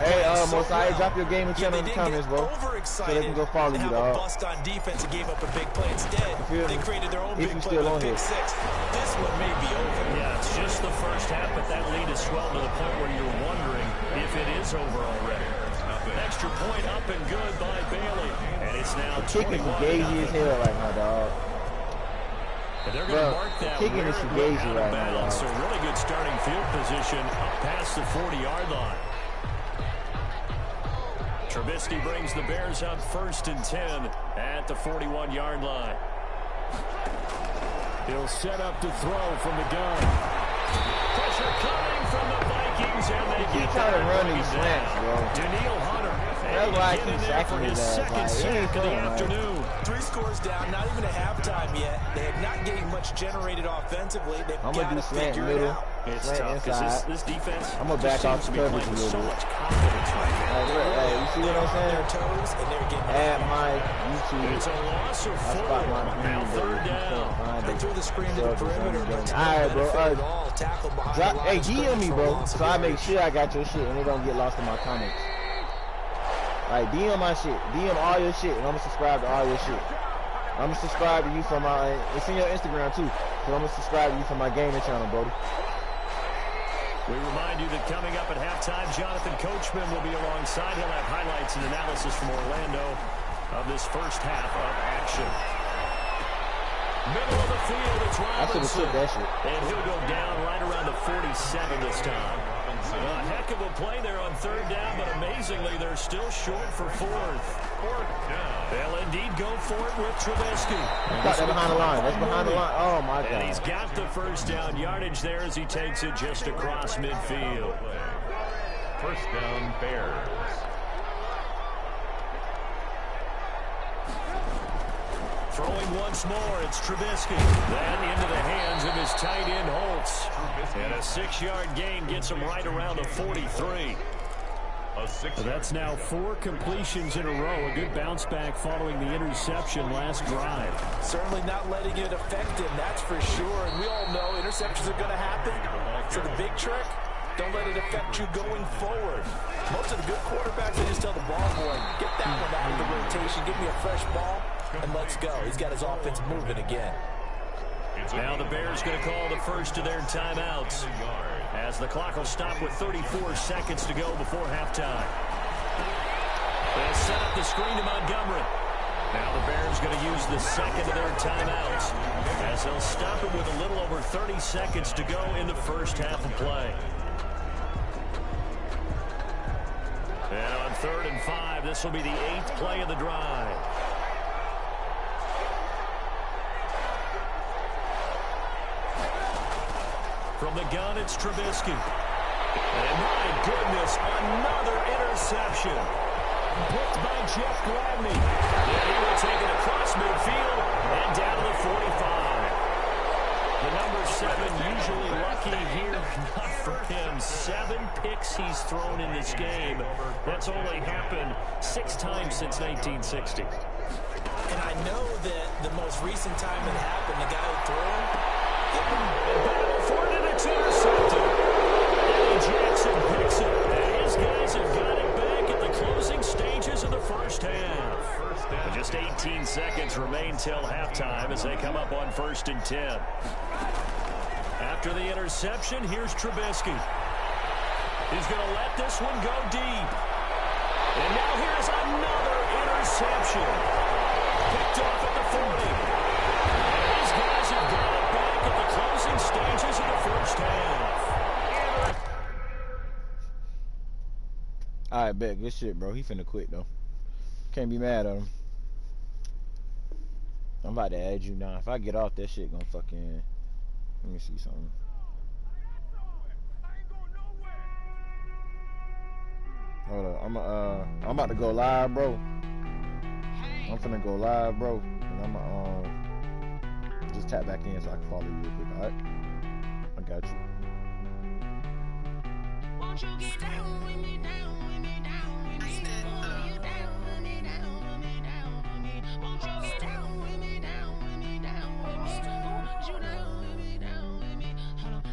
Hey, Mosiah, drop your gaming channel in the comments, bro, so they can go follow you, dog. Bust on defense and gave up a big play instead. They created their own big play with pick 6. This one may be over. Yeah, it's just the first half, but that lead is swelled to the point where you're wondering if it is over already. Extra point up and good by Bailey, and it's now kicking fugazi as hell right now, dog. They're going to mark that kicking is fugazi right now, dog. So really good starting field position up past the 40-yard line. Trubisky brings the Bears up 1st and 10 at the 41-yard line. He'll set up to throw from the gun. Pressure coming from the Vikings, and they keep trying to run these slants, bro. Daniil Hunter. That's why I keep sacking his ass. Second sack of the afternoon. 3 scores down, not even a halftime yet. They have not getting much generated offensively. They've I'm gonna do slant middle, it's slant tough inside. This defense. I'm gonna back off the coverage a little so bit. much confidence right now. Hey, you see what I'm saying? Toes and they're getting Add my YouTube. It's a loss of 4. I spot my Now 3rd down. They threw the screen to the perimeter. Alright, bro. Drop, hey, DM me, bro, so I make sure I got your shit and it don't get lost in my comments. Alright, DM my shit. DM all your shit, and I'm gonna subscribe to all your shit. I'm gonna subscribe to you from my. It's in your Instagram too, so I'm gonna subscribe to you from my gaming channel, Brody. We remind you that coming up at halftime, Jonathan Coachman will be alongside. He'll have highlights and analysis from Orlando of this first half of action. Middle of the field, it's Robinson. That shit. And he'll go down right around the 47 this time. A heck of a play there on 3rd down, but amazingly, they're still short for 4th. They'll indeed go for it with Trubisky. Got that behind the line. That's behind the line. Oh, my God. And he's got the 1st down yardage there as he takes it just across midfield. 1st down, Bears. Throwing once more, it's Trubisky. Then into the hands of his tight end, Holtz. And a 6-yard gain gets him right around the 43. That's now 4 completions in a row. A good bounce back following the interception last drive. Certainly not letting it affect him, that's for sure. And we all know interceptions are going to happen. So the big trick, don't let it affect you going forward. Most of the good quarterbacks, they just tell the ball boy, get that one out of the rotation, give me a fresh ball, and let's go. He's got his offense moving again. Now the Bears going to call the first of their timeouts as the clock will stop with 34 seconds to go before halftime. They set up the screen to Montgomery. Now the Bears going to use the second of their timeouts as they'll stop it with a little over 30 seconds to go in the first half of play. And on 3rd and 5, this will be the 8th play of the drive. From the gun, it's Trubisky. And my goodness, another interception. Picked by Jeff Gladney. And he will take it across midfield and down to the 45. The number 7 usually lucky here. Not for him. 7 picks he's thrown in this game. That's only happened 6 times since 1960. And I know that the most recent time it happened, the guy who threw it's intercepted. Eddie Jackson picks it. And his guys have got it back at the closing stages of the first half. With just 18 seconds remain till halftime as they come up on 1st and 10. After the interception, here's Trubisky. He's going to let this one go deep. And now here's another interception. Picked off at the 40. And these guys have got it back at the closing stages of the first half. Alright, bet. Good shit, bro. He finna quit, though. Can't be mad at him. I'm about to add you now. If I get off, that shit gonna fucking... Let me see something. Hold up. I'm about to go live, bro. I'm finna go live, bro. And I'm just tap back in so I can follow you real quick, alright? I got you. Won't you get down with me, down with me, down with me? Oh, you down with me, down with me, down with me. Won't you get down with me, down with me, down with me? Oh, you down with me, down with me. Hold on.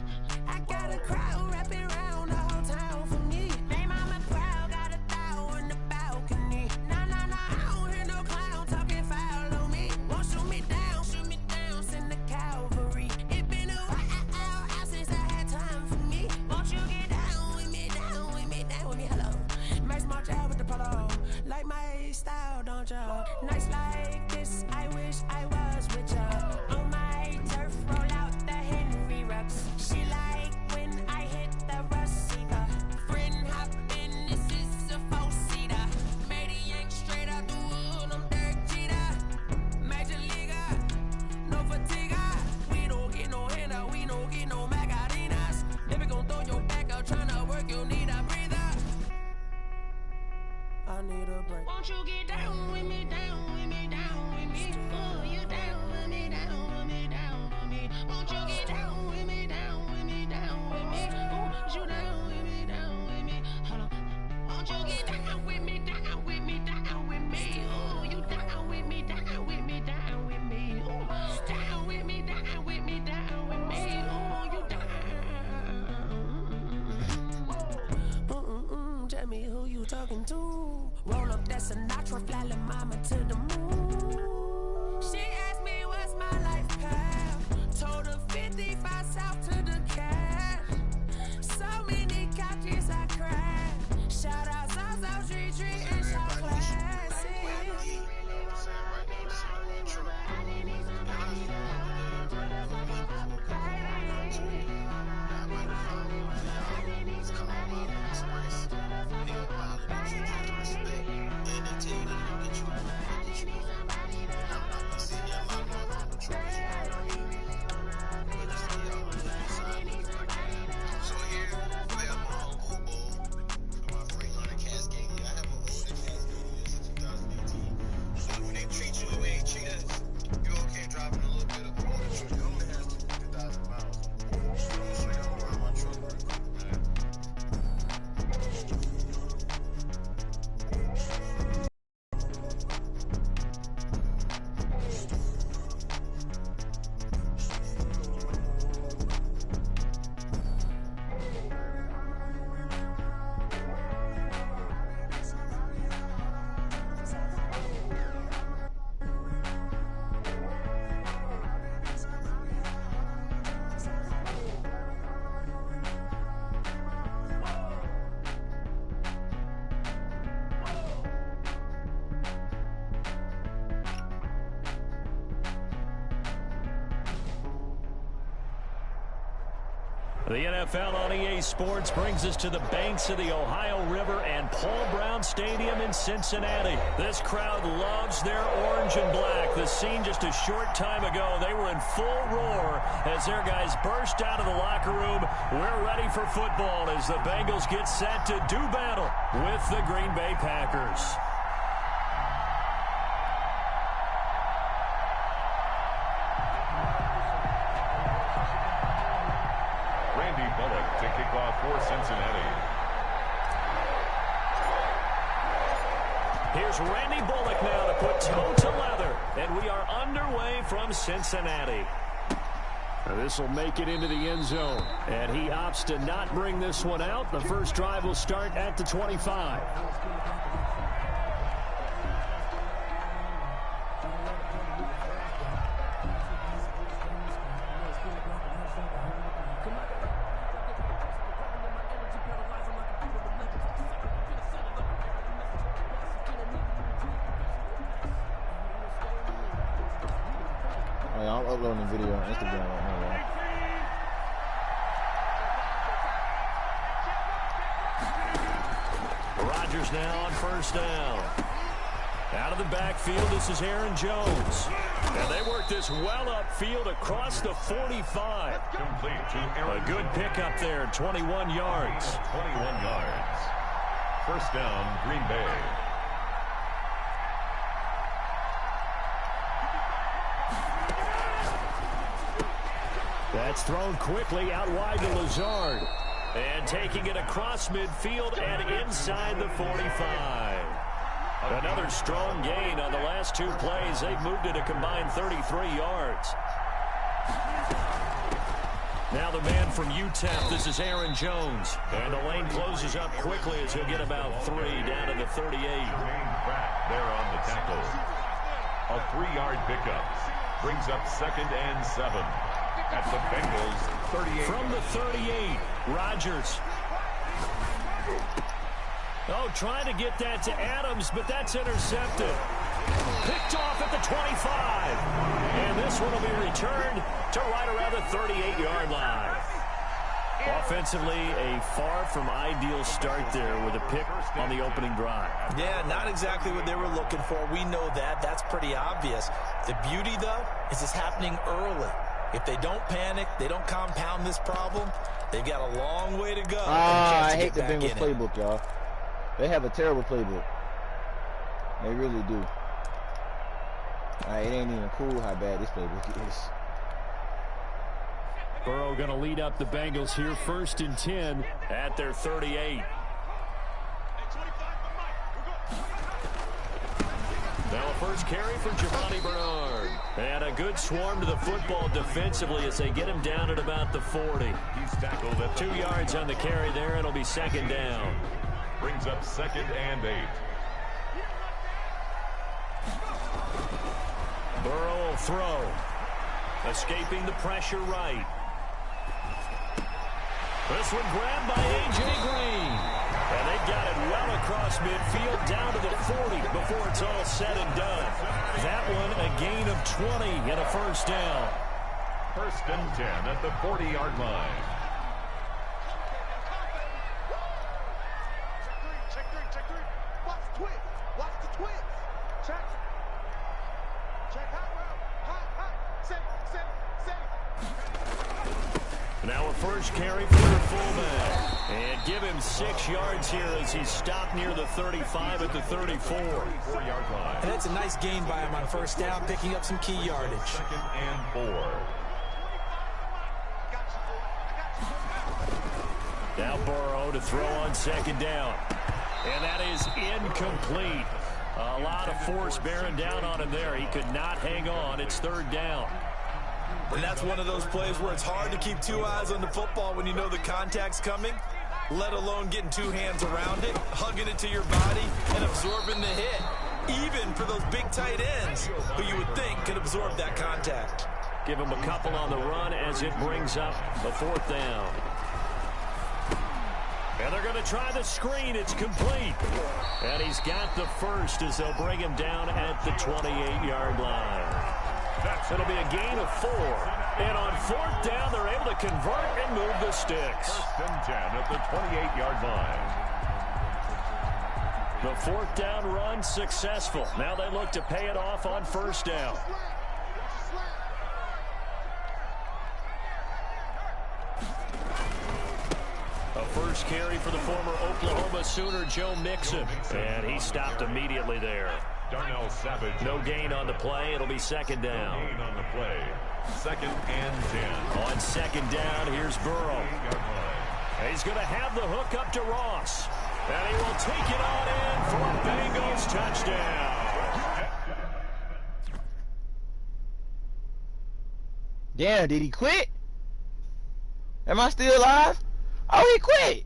I got a crowd wrapping around the whole town for me. They mama proud, got a thou on the balcony. Nah, I don't hear no clown talking foul on me. Won't shoot me down, send the cavalry. It been a while since I had time for me. Won't you get down with me, down with me, down with me? Hello. Max March out with the polo. Like my style, don't ya? Nights like this, I wish I was with ya. On my turf, roll out the Henry Rux. She like when I hit the receiver. Friend hop in, this is a four-seater. Made a yank straight out the wood, I'm Derek Jeter. Major leaguer, no fatigue. We don't get no handout, we don't get no Macarinas. Never gon' throw your back out, tryna work, you need a breather. I need a break. Won't you get down with me, down with me, down with me? Oh, you down with me, down with me, down with me. Won't you get down with me, down with me, down with me? Oh, you down with me, down with me. Hold on. Won't you get down with me, down with me, down with me? Oh, you down with me, down with me, down with me. Oh, down with me, down with me, down with me. Oh, you down. Tell me who you talking to. Roll up that Sinatra, fly la mama to the moon. She asked me what's my life path. Told her 55 south to the cash. So many couches I crashed. Shout out South Street and Shaw Classic. The NFL on EA Sports brings us to the banks of the Ohio River and Paul Brown Stadium in Cincinnati. This crowd loves their orange and black. The scene just a short time ago, they were in full roar as their guys burst out of the locker room. We're ready for football as the Bengals get set to do battle with the Green Bay Packers. To kick off for Cincinnati. Here's Randy Bullock now to put toe to leather, and we are underway from Cincinnati. This will make it into the end zone, and he opts to not bring this one out. The first drive will start at the 25. Oh, yeah, I'm uploading a video on Instagram right now, man. Rodgers now on first down. Out of the backfield, this is Aaron Jones. And they work this well upfield across the 45. Complete to Aaron. A good pickup there, 21 yards. 21 yards. First down, Green Bay. That's thrown quickly out wide to Lazard. And taking it across midfield and inside the 45. Another strong gain on the last two plays. They've moved it a combined 33 yards. Now the man from UTEP, this is Aaron Jones. And the lane closes up quickly as he'll get about 3 down to the 38. Crack there on the tackle. A 3-yard pickup. Brings up 2nd and 7. At the Bengals 38. From the 38, Rodgers. Oh, trying to get that to Adams, but that's intercepted. Picked off at the 25. And this one will be returned to right around the 38-yard line. Offensively, a far from ideal start there with a pick on the opening drive. Yeah, not exactly what they were looking for. We know that. That's pretty obvious. The beauty, though, is it's happening early. If they don't panic, they don't compound this problem, they've got a long way to go. I hate the Bengals playbook, y'all. They have a terrible playbook. They really do. It ain't even cool how bad this playbook is. Burrow going to lead up the Bengals here, 1st and 10 at their 38. Now a first carry for Giovanni Bernard. And a good swarm to the football defensively as they get him down at about the 40. He's tackled at 2 yards on the carry there. It'll be 2nd down. Brings up 2nd and 8. Burrow will throw. Escaping the pressure right. This one grabbed by A.J. Green. And they got it well across midfield down to the 40 before it's all said and done. That one a gain of 20 and a first down. 1st and 10 at the 40-yard line. Check 3. Watch the twins. Watch the twins. Check. Hot. Set. Now a first carry for their fullback. And give him 6 yards here as he's stopped near the 35 at the 34. 4-yard line. And that's a nice gain by him on first down, picking up some key yardage. 2nd and 4. Now Burrow to throw on 2nd down. And that is incomplete. A lot of force bearing down on him there. He could not hang on. It's 3rd down. And that's one of those plays where it's hard to keep 2 eyes on the football when you know the contact's coming, let alone getting 2 hands around it, hugging it to your body, and absorbing the hit. Even for those big tight ends who you would think could absorb that contact. Give him a couple on the run as it brings up the 4th down. And they're going to try the screen. It's complete. And he's got the first as they'll bring him down at the 28-yard line. It'll be a gain of 4. And on 4th down, they're able to convert and move the sticks. 1st and 10 at the 28-yard line. The 4th down run successful. Now they look to pay it off on 1st down. A first carry for the former Oklahoma Sooner, Joe Mixon. And he stopped immediately there. Darnell Savage. No gain on the play. It'll be 2nd down. No gain on the play. 2nd and 10. On 2nd down, here's Burrow. And he's going to have the hook up to Ross. And he will take it on in for a Bengals touchdown. Damn, did he quit? Am I still alive? Oh, he quit.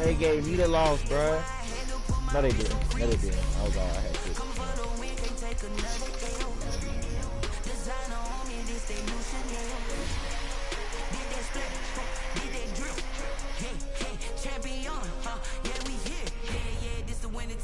They gave me the loss, bruh. No, they didn't. No, they didn't. That was all I had to do.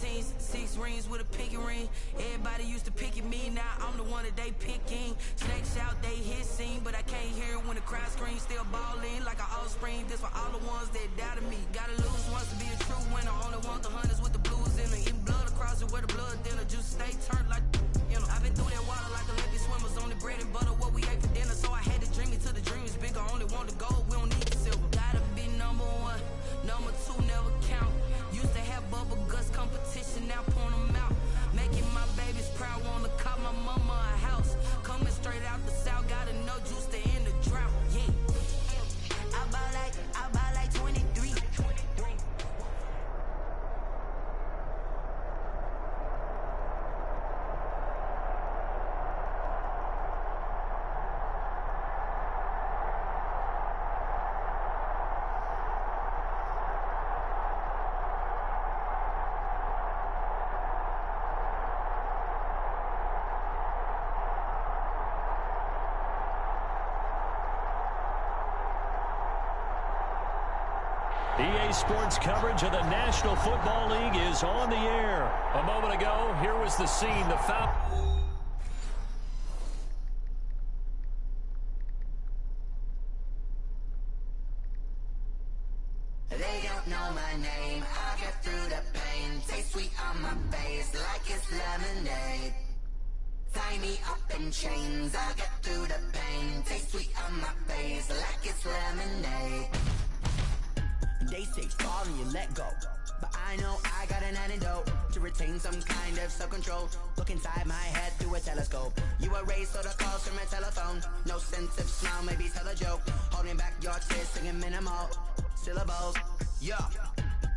Teams, 6 rings with a pinky ring. Everybody used to pick at me, now I'm the one that they picking. Snakes out, they hit scene, but I can't hear it when the crowd screams. Still balling like an offspring. This for all the ones that doubted me. Gotta lose once to be a true winner. Only want the hunters with the blues in it. Eating blood across it where the blood dinner. Juice stay turned like, you know. I've been through that water like Olympic swimmers. On the bread and butter, what we ate for dinner. So I had to dream it till the dream is bigger. Only want the gold, we don't need the silver. Gotta be number 1, number 2 never count. Used to have bubble guts competition, now point them out. Making my babies proud, wanna cop my mama a house. Coming straight out the south, gotta know juice to end the drought. Yeah, I buy like 23. EA Sports coverage of the National Football League is on the air. A moment ago, here was the scene, the foul. They don't know my name, I get through the pain. Taste sweet on my face like it's lemonade. Tie me up in chains, I get through the pain. Taste sweet on my face like it's lemonade. They say fall and you let go, but I know I got an antidote to retain some kind of self-control. Look inside my head through a telescope. You erase all the calls from a telephone. No sense of smile, maybe tell a joke. Holding back your tears, singing minimal syllables. Yeah,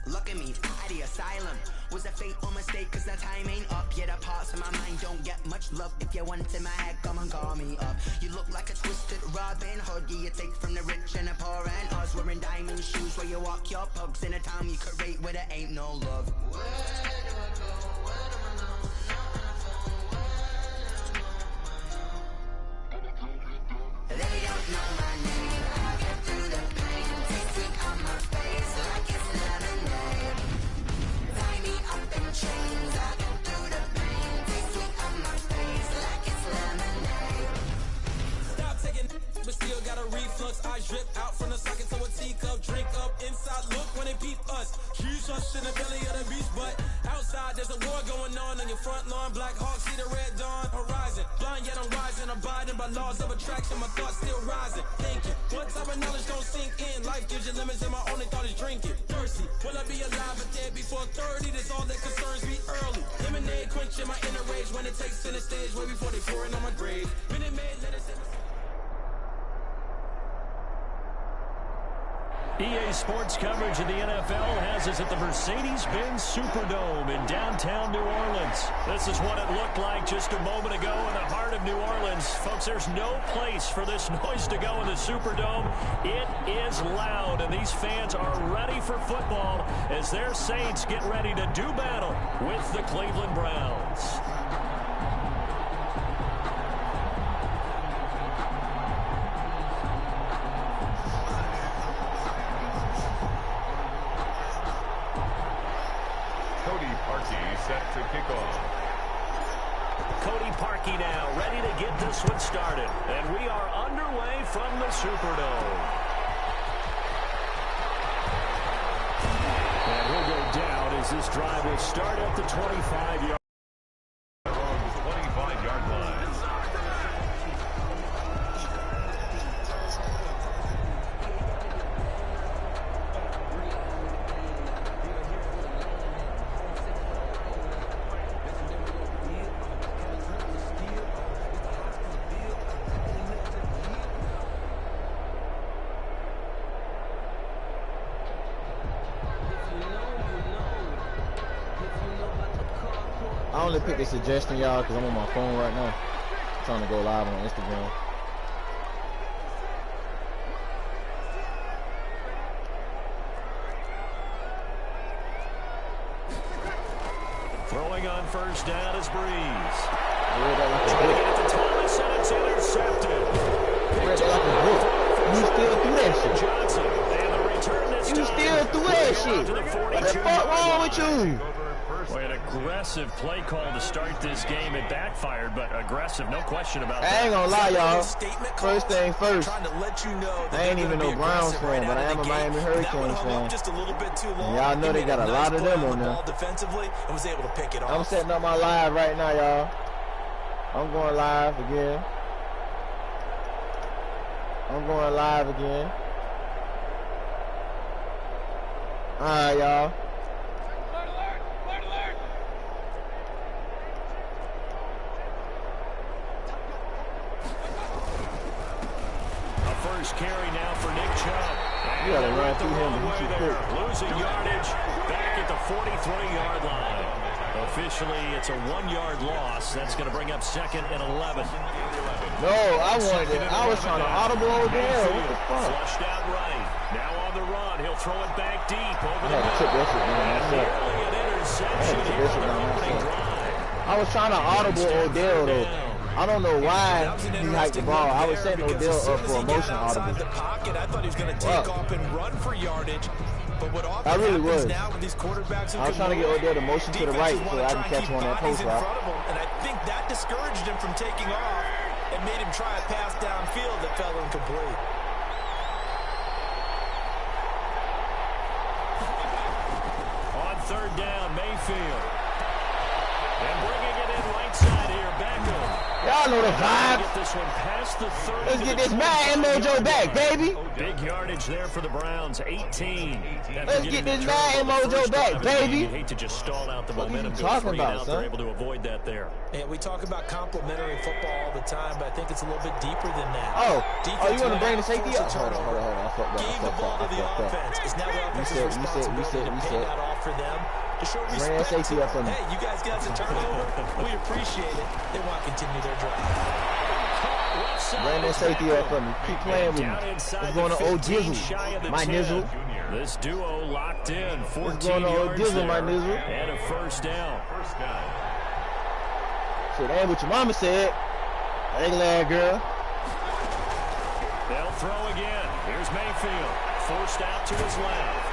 look at me, at the asylum. Was a fate or mistake, cause the time ain't up. Yet the parts of my mind don't get much love. If you want in my head, come and call me up. You look like a twisted Robin Hood. You take from the rich and the poor and us. Wearing diamond shoes where you walk your pugs. In a town you could rate where there ain't no love. Where do I go? Where do I know? They don't know my name. I get through the pain. Taste it on my face like it's lemonade. Tie me up in chains. I get through the pain. Taste it on my face like it's lemonade. Stop taking, but still got a reflux. I drip out from the socket to a teacup. Drink up inside. Look when they peep us. Huge us in the belly of the beast, but outside there's a war going on your front lawn. Black Hawk see the red dawn horizon. Blind yet I'm rising, abiding by laws of attraction. My thoughts still rising, thinking what type of knowledge don't sink in. Life gives you limits and my only thought is drinking. Thirsty, will I be alive or dead before 30? That's all that concerns me early. Lemonade quenching my inner rage when it takes center stage way before they pour it on my grave. Minute Maid, let us in. EA Sports coverage of the NFL has us at the Mercedes-Benz Superdome in downtown New Orleans. This is what it looked like just a moment ago in the heart of New Orleans. Folks, there's no place for this noise to go in the Superdome. It is loud, and these fans are ready for football as their Saints get ready to do battle with the Cleveland Browns. Set to kick off. Cody Parkey now ready to get this one started. And we are underway from the Superdome. And he'll go down as this drive will start at the 25-yard. 25-yard line. I only picked a suggestion, y'all, because I'm on my phone right now. I'm trying to go live on Instagram. Throwing on first down is Breeze. Read that like a Trying to book. get it to Thomas, and it's intercepted. Read that like a book. You still threw that shit. Johnson, and the return this You time. still threw that shit. What the fuck wrong with you? Boy, an aggressive play call to start this game. It backfired, but aggressive, no question about I that. ain't gonna lie, y'all. Statement First calls, thing first. trying to let you know that I ain't they're even gonna no be Browns aggressive fan, right but out I of am the a gate. Miami That Hurricanes one hung up fan. just a little bit too long. Y'all know He they made got a nice lot of play them on on the there. ball defensively and was able to pick it off. I'm setting up my live right now, y'all. I'm going live again. I'm going live again. Alright, y'all. A first carry now for Nick Chubb. You gotta And run went the through him, wrong but way he's too there. quick. Losing yardage back at the 43-yard line. Officially, it's a 1-yard loss. That's going to bring up 2nd and 11. No, I wanted it. I was trying to audible over there. What the fuck? Flushed out right. Now on the run. He'll throw it back deep over I the had to tip that shit down and myself. nearly an interception I had to here tip on that their shit down opening myself. drive. I was trying to audible Odell though. I don't know why he hiked the ball. I was setting Odell up for a motion audible. The pocket, I thought he was going to take off and run for yardage. But what often I really was. now with these quarterbacks who I was can trying to get move, Odell to motion to the right defenses so wanna I try can and catch keep him on that bodies post in route. front of him, and I think that discouraged him from taking off and made him try a pass downfield that fell incomplete. On third down, Mayfield. And bringing it in right side here, Beckham. Y'all know the vibe. Get this one past the 30. Let's get this Madden mojo back, baby. Big yardage there for the Browns, 18. Let's get this Madden mojo back, baby. You hate to just stall out the What are you momentum. talking Go 3 and about, out. son? They're able to avoid that there. And we talk about complementary football all the time, but I think it's a little bit deeper than that. Oh, Defense you want to bring the went safety out, up? forced a Hold on. turnover, I fucked up. gave the ball to the offense. It's now the offense's responsibility to pay that off for them. To show Bring that respect safety to up for them. me. Hey, you guys got the turnover. We appreciate it. They want to continue their drive. Bring that safety up for me. Keep playing with me. Down inside What's going on, the old 15, shy of Jizzle? the My 10. nizzle. This duo locked in. 14 What's going on, old yards Jizzle, there. my nizzle? And a first down. Shit, that ain't what your mama said. Ugly ass girl. They'll throw again. Here's Mayfield. Forced out to his left.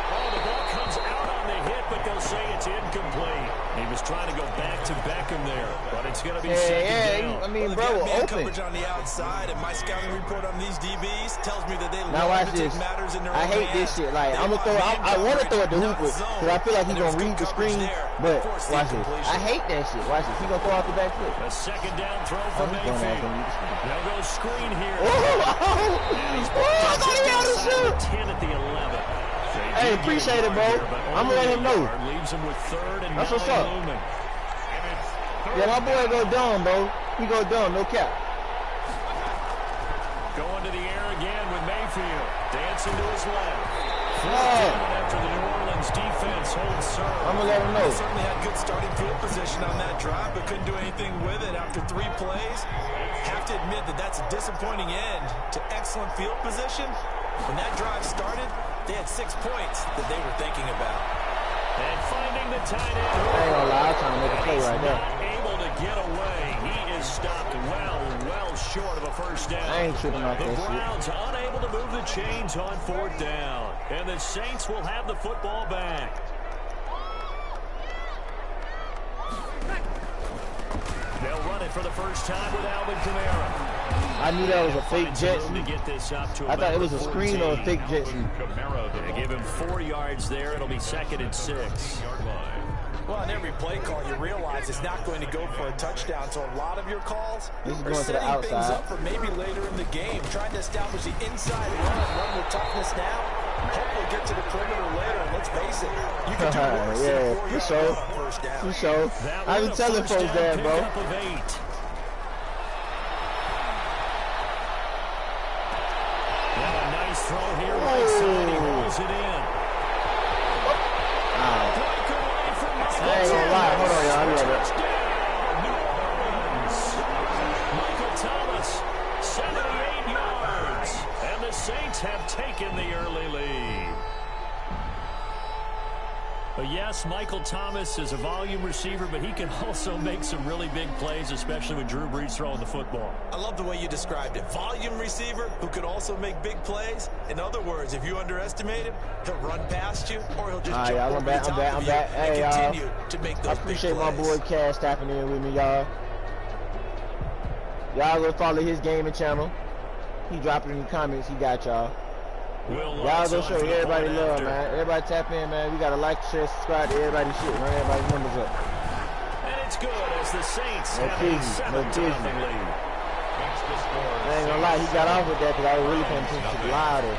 Oh, the ball comes out on the hit, but they'll say it's incomplete. He was trying to go back to Beckham there, but it's going to be second down. I mean, Well, bro, they've got man open. coverage on the outside, and my scouting report on these DBs tells me that they Now love watch to take this. matters in their I own hate hands. this shit. Like, They I'm gonna want throw. man I want to coverage, throw it to not Hooper zone. because I feel like he And there was gonna good read the coverage screen. there. But Forced the watch this. incompletion. I hate that shit. Watch this. He gonna throw out the back foot. A second down throw Oh, for he's going after Mayfield. me. They'll go screen here. Oh, I thought he had a shoot. 10 at the 11. Hey, appreciate it, bro. I'ma let him know. Leaves him with third and That's now what's up. Lumen. Yeah, my boy go dumb, bro. He go dumb, no cap. Going to the air again with Mayfield. Dancing to his left. Yeah. After the New Orleans defense holds serve. I'm gonna let him know. They certainly had good starting field position on that drive, but couldn't do anything with it after 3 plays. Have to admit that that's a disappointing end to excellent field position. When that drive started, they had 6 points that they were thinking about. And finding the tight end. I ain't gonna lie, I'm trying to make a play right there. Not able to get away. He is stopped well short of a first down. I ain't tripping off The that shit. Browns unable to move the chains on 4th down. And the Saints will have the football back. They'll run it for the first time with Alvin Kamara. I knew that was a fake jet To sweep. get this up to I thought it was a about screen or a 14. fake jet sweep. They give him 4 yards there. It'll be 2nd and 6. Well, on every play call, you realize it's not going to go for a touchdown. So a lot of your calls This is are going to the setting things outside. up for maybe later in the game, trying to establish the inside run with toughness now. Hopefully get to the perimeter later. And let's face it, you can do worse than a Yeah, 4-yard for sure. run on first down. For sure. That I one been a telling first folks down that, bro. pickup of 8. Now a nice throw here right side. He rolls it in. Break away from Michael I ain't gonna lie. Hold on, y'all. I'll be right back. Touchdown, New Orleans. Michael Thomas, 78 yards. And the Saints have taken the early lead. A yes, Michael Thomas is a volume receiver, but he can also make some really big plays, especially with Drew Brees throwing the football. I love the way you described it. Volume receiver who could also make big plays. In other words, if you underestimate him, he'll run past you, or he'll just jump over the top of you and continue to make those big plays. I appreciate my boy Cash tapping in with me, y'all. Y'all go follow his gaming channel. He dropping in the comments. He got y'all. Y'all go show everybody love, man. Everybody tap in, man. We gotta like, share, subscribe to everybody's shit. Run everybody's numbers up. And it's good as the Saints have a 7-0 lead. I ain't gonna lie, he got off with that because I was really paying attention to the louder.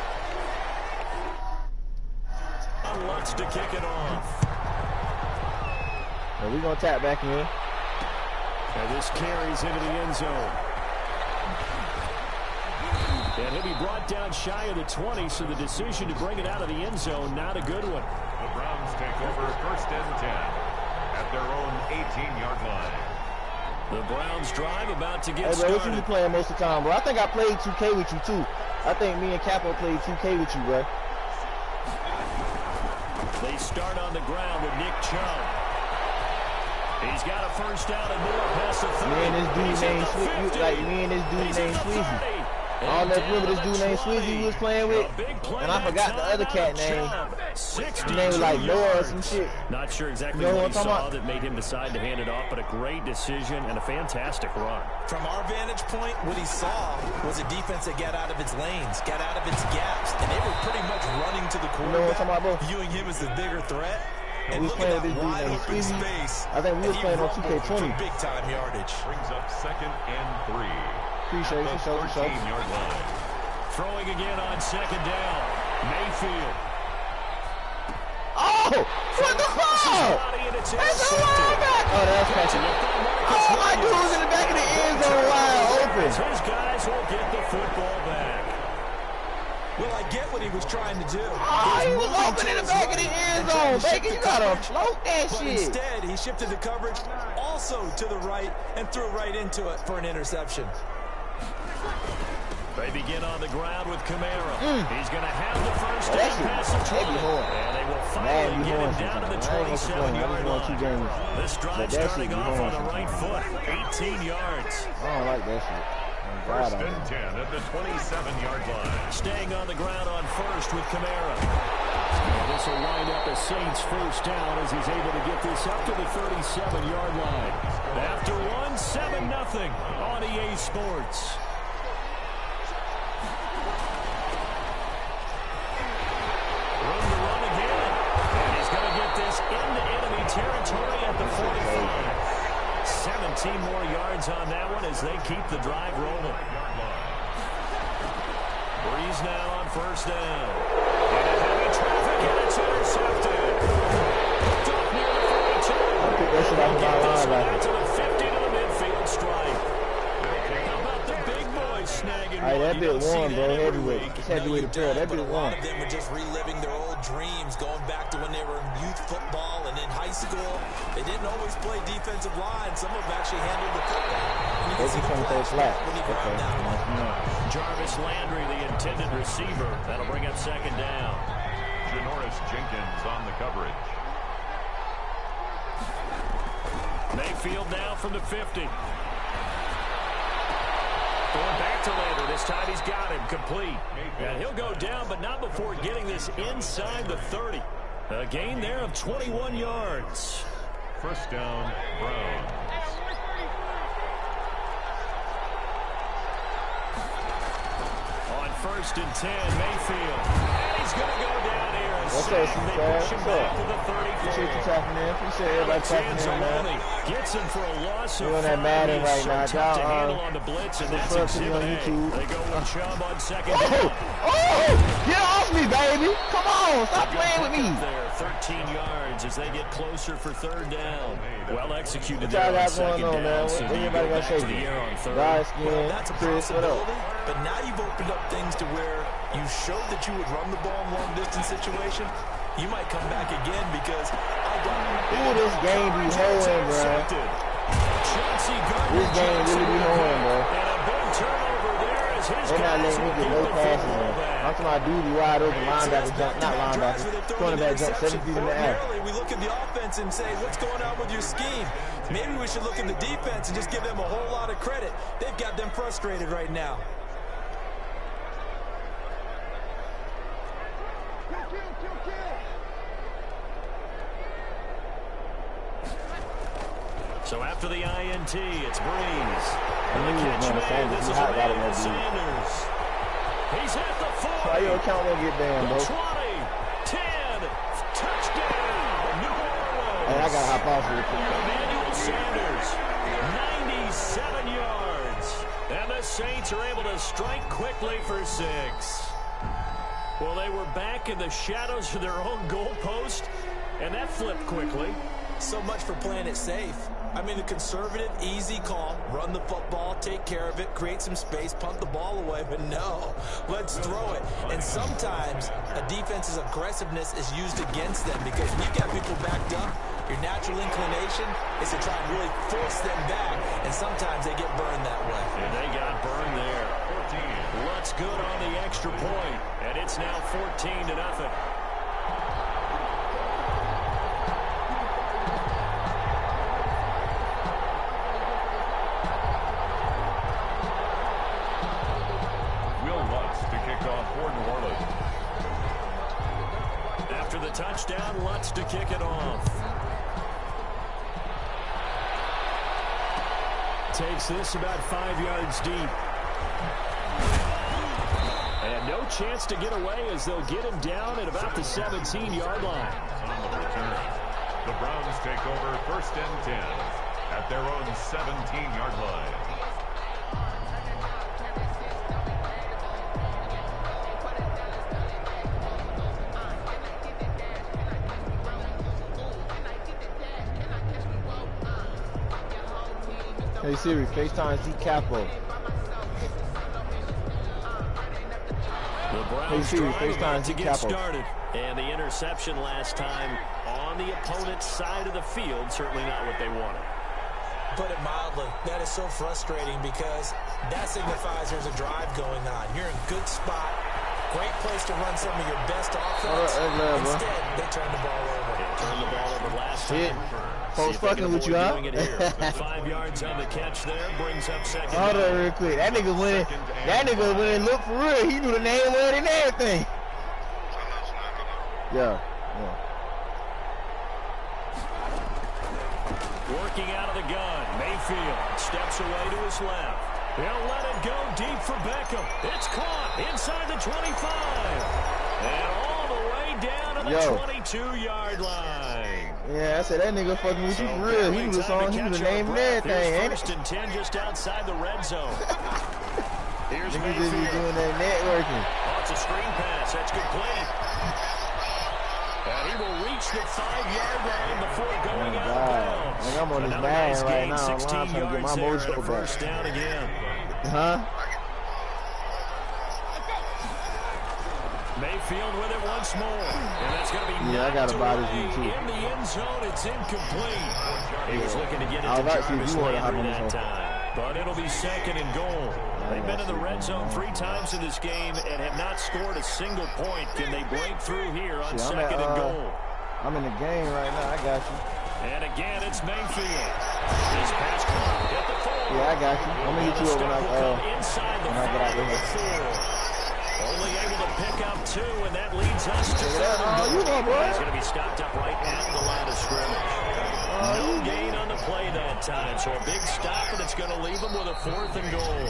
Lutz to kick it off. And we gonna tap back in. And this carries into the end zone. And he'll be brought down shy of the 20, so the decision to bring it out of the end zone, not a good one. The Browns take over 1st and 10 at their own 18-yard line. The Browns drive about to get started. Hey, bro, what you playing most of the time, bro? I think I played 2K with you, too. I think me and Capo played 2K with you, bro. They start on the ground with Nick Chubb. He's got a first down and more past the 30. Me and this dude named Sweezy. All that remember this dude named Swizzy he was playing with, and I forgot the other cat name. His name was like Noah or some shit. Not sure exactly what he saw that made him decide to hand it off, but a great decision and a fantastic run. From our vantage point, what he saw was a defense that got out of its lanes, got out of its gaps, and they were pretty much running to the quarterback, viewing him as the bigger threat. And we was playing with this dude named Swizzy. I think we was playing on 2K20. Big time yardage. Brings up 2nd and 3. Appreciate it, for sure. Throwing again on 2nd down. Mayfield. Oh! What the fuck? That's a linebacker! Oh, that's catching it. Oh, my dude was in the back of the end zone wide open. His guys will get the football back. Well, I get what he was trying to do. Oh, he was open in the back of the end zone. Bacon, you gotta float that but shit. Instead, he shifted the coverage also to the right and threw right into it for an interception. They begin on the ground with Kamara. He's going to have the first down pass of 20. And they will finally get him down to the 27-yard line. This drive starting off on the right foot. 18 yards. I don't like that shit. 1st and 10 at the 27-yard line. Staying on the ground on first with Kamara. And this will wind up a Saints first down as he's able to get this up to the 37-yard line. After one, 7-0 on EA Sports. Room to run again. And he's going to get this into enemy territory at the 45. 17 more yards on that one as they keep the drive rolling. Breeze now on first down. Into heavy traffic, and it's intercepted. Up near the 42. They'll get this one out to the 50 to the midfield stripe. How about the big boy snagging one? That bit warm, bro. Heavyweight. It's heavyweight apparel. That bit warm. A lot of them were just reliving their old dreams, going back to when they were in youth football and in high school. They didn't always play defensive line. Some of them actually handled the football. And you can see the flash when he grabbed that one. Jarvis Landry, the intended receiver. That'll bring up 2nd down. Janoris Jenkins on the coverage. Mayfield now from the 50. Going back to Landry. This time he's got him complete. And he'll go down, but not before getting this inside the 30. A gain there of 21 yards. First down, Browns. On 1st and 10, Mayfield. And he's going to go down here. What's up, C-Fab? What's up? Appreciate you tapping in. Appreciate everybody tapping in, man. Gets him for a loss of We're on that Madden right now. Tough to handle on the blitz, and that's exhibit A. They go with Chubb on 2nd down. Oh! Get off me, baby! Come on! Stop playing with me! There, 13 yards as they get closer for 3rd down. Well executed there on 2nd down. Man? So Anybody got shaky? Well, that's a possibility, but now you've opened up things to where you showed that you would run the ball in long-distance situation. You might come back again because ooh, this game be hoeing, bro. This game really be hoeing, bro. And a big turnover there as his They're not guys letting me will get keep no the passes, football man. back. I'm talking about dude wide open, linebacker jump, not linebacker, cornerback jump 7 feet in the air. Ordinarily, we look at the offense and say, what's going on with your scheme? Maybe we should look at the defense and just give them a whole lot of credit. They've got them frustrated right now. So after the INT, it's Breeze. This is Sanders. He's at the 40. Why your account won't get down, bro? 20, 10, touchdown, New Orleans. Hey, I gotta hop off real quick. Emmanuel Sanders, 97 yards. And the Saints are able to strike quickly for 6. Well, they were back in the shadows of their own goalpost, and that flipped quickly. So much for playing it safe. I mean, a conservative, easy call. Run the football, take care of it, create some space, punt the ball away. But no, let's throw it. And sometimes a defense's aggressiveness is used against them because when you've got people backed up, your natural inclination is to try and really force them back. And sometimes they get burned that way. And they got burned there. 14. Looks good on the extra point. And it's now 14-0. After the touchdown, Lutz to kick it off. Takes this about 5 yards deep. And no chance to get away as they'll get him down at about the 17-yard line. On the return, the Browns take over 1st and 10 at their own 17-yard line. Hey Siri, FaceTime Z Capo. Hey Siri, FaceTime Z to get Capo. started. And the interception last time on the opponent's side of the field, certainly not what they wanted. Put it mildly, that is so frustrating because that signifies there's a drive going on. You're in a good spot, great place to run some of your best offense. Instead, they turn the ball over. They turned the ball over last time. Folks fucking with you, huh? 5 yards on the catch there, brings up second. Hold on real quick. That nigga went in. That nigga went and looked for real. He knew the name, word, and everything. Yeah. Working out of the gun. Mayfield steps away to his left. He'll let it go deep for Beckham. It's caught inside the 25. And all the way down to the 22-yard line. Yeah, I said that nigga fucking with you for real. He was on, he was naming everything, ain't it? 1st and 10 just outside the red zone. Here's Niggas Mayfield. just be doing that networking. Oh, it's a screen pass. That's complete. And he will reach the 5-yard line before going out of bounds. Like I'm on his Another bag nice right gain, now. 16 I'm trying to get yards my there and mojo a back. 1st down again. Huh? Mayfield with it once more. And that's going to be I got knocked about away his too. in the end zone. It's incomplete. He was looking to get it I to was about to see if Jarvis you wanted to hop Landry on that this one. time. But it'll be 2nd and goal. They've been in the red zone 3 times in this game and have not scored a single point. Can they break through here on 2nd and goal? I'm in the game right now. I got you. And again, it's Mayfield. He's past clock at the 4. Yeah, I got you. I'm gonna hit you over when inside the when I get out of here. 4. Only able to pick up 2, and that leads us to 3rd Oh, and you goal. know, boy. He's going to be stopped up right at the line of scrimmage. No gain on the play that time, so a big stop, and it's going to leave them with a 4th and goal.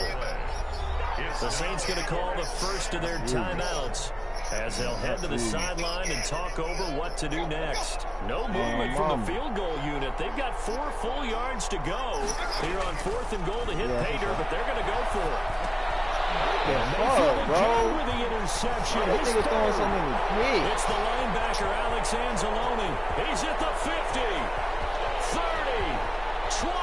The Saints going to call the first of their timeouts as they'll head to the sideline and talk over what to do next. No movement from the field goal unit. They've got 4 full yards to go here on 4th and goal to hit Pater, but they're going to go for it. Bro. With the interception. That nigga throwing so many picks. It's the linebacker, Alex Anzalone. He's at the 50, 30, 20.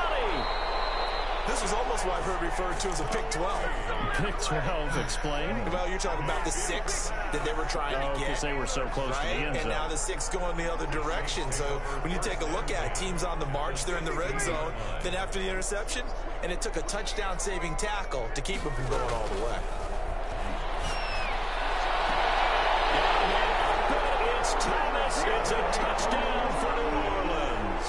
This is almost what I've heard referred to as a pick 12. Pick 12, explain. Well, you're talking about the 6 that they were trying to get. Because they were so close to the end zone. And now the 6 going the other direction. So when you take a look at it, teams on the march, they're in the red zone. Then after the interception, and it took a touchdown-saving tackle to keep them from going all the way. Saints. It's a touchdown for New Orleans.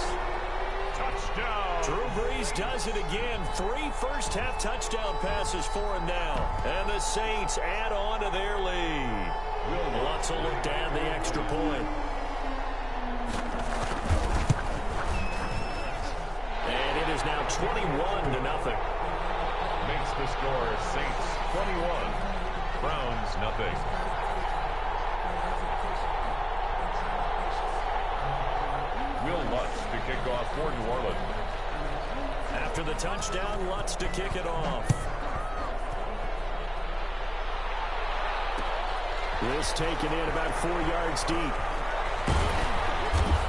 Touchdown. Drew Brees does it again. 3 first-half touchdown passes for him now. And the Saints add on to their lead. Lutz will look to add the extra point. And it is now 21-0. Makes the score Saints 21, Browns nothing. Will Lutz to kick off for New Orleans. After the touchdown, Lutz to kick it off. This taken in about 4 yards deep.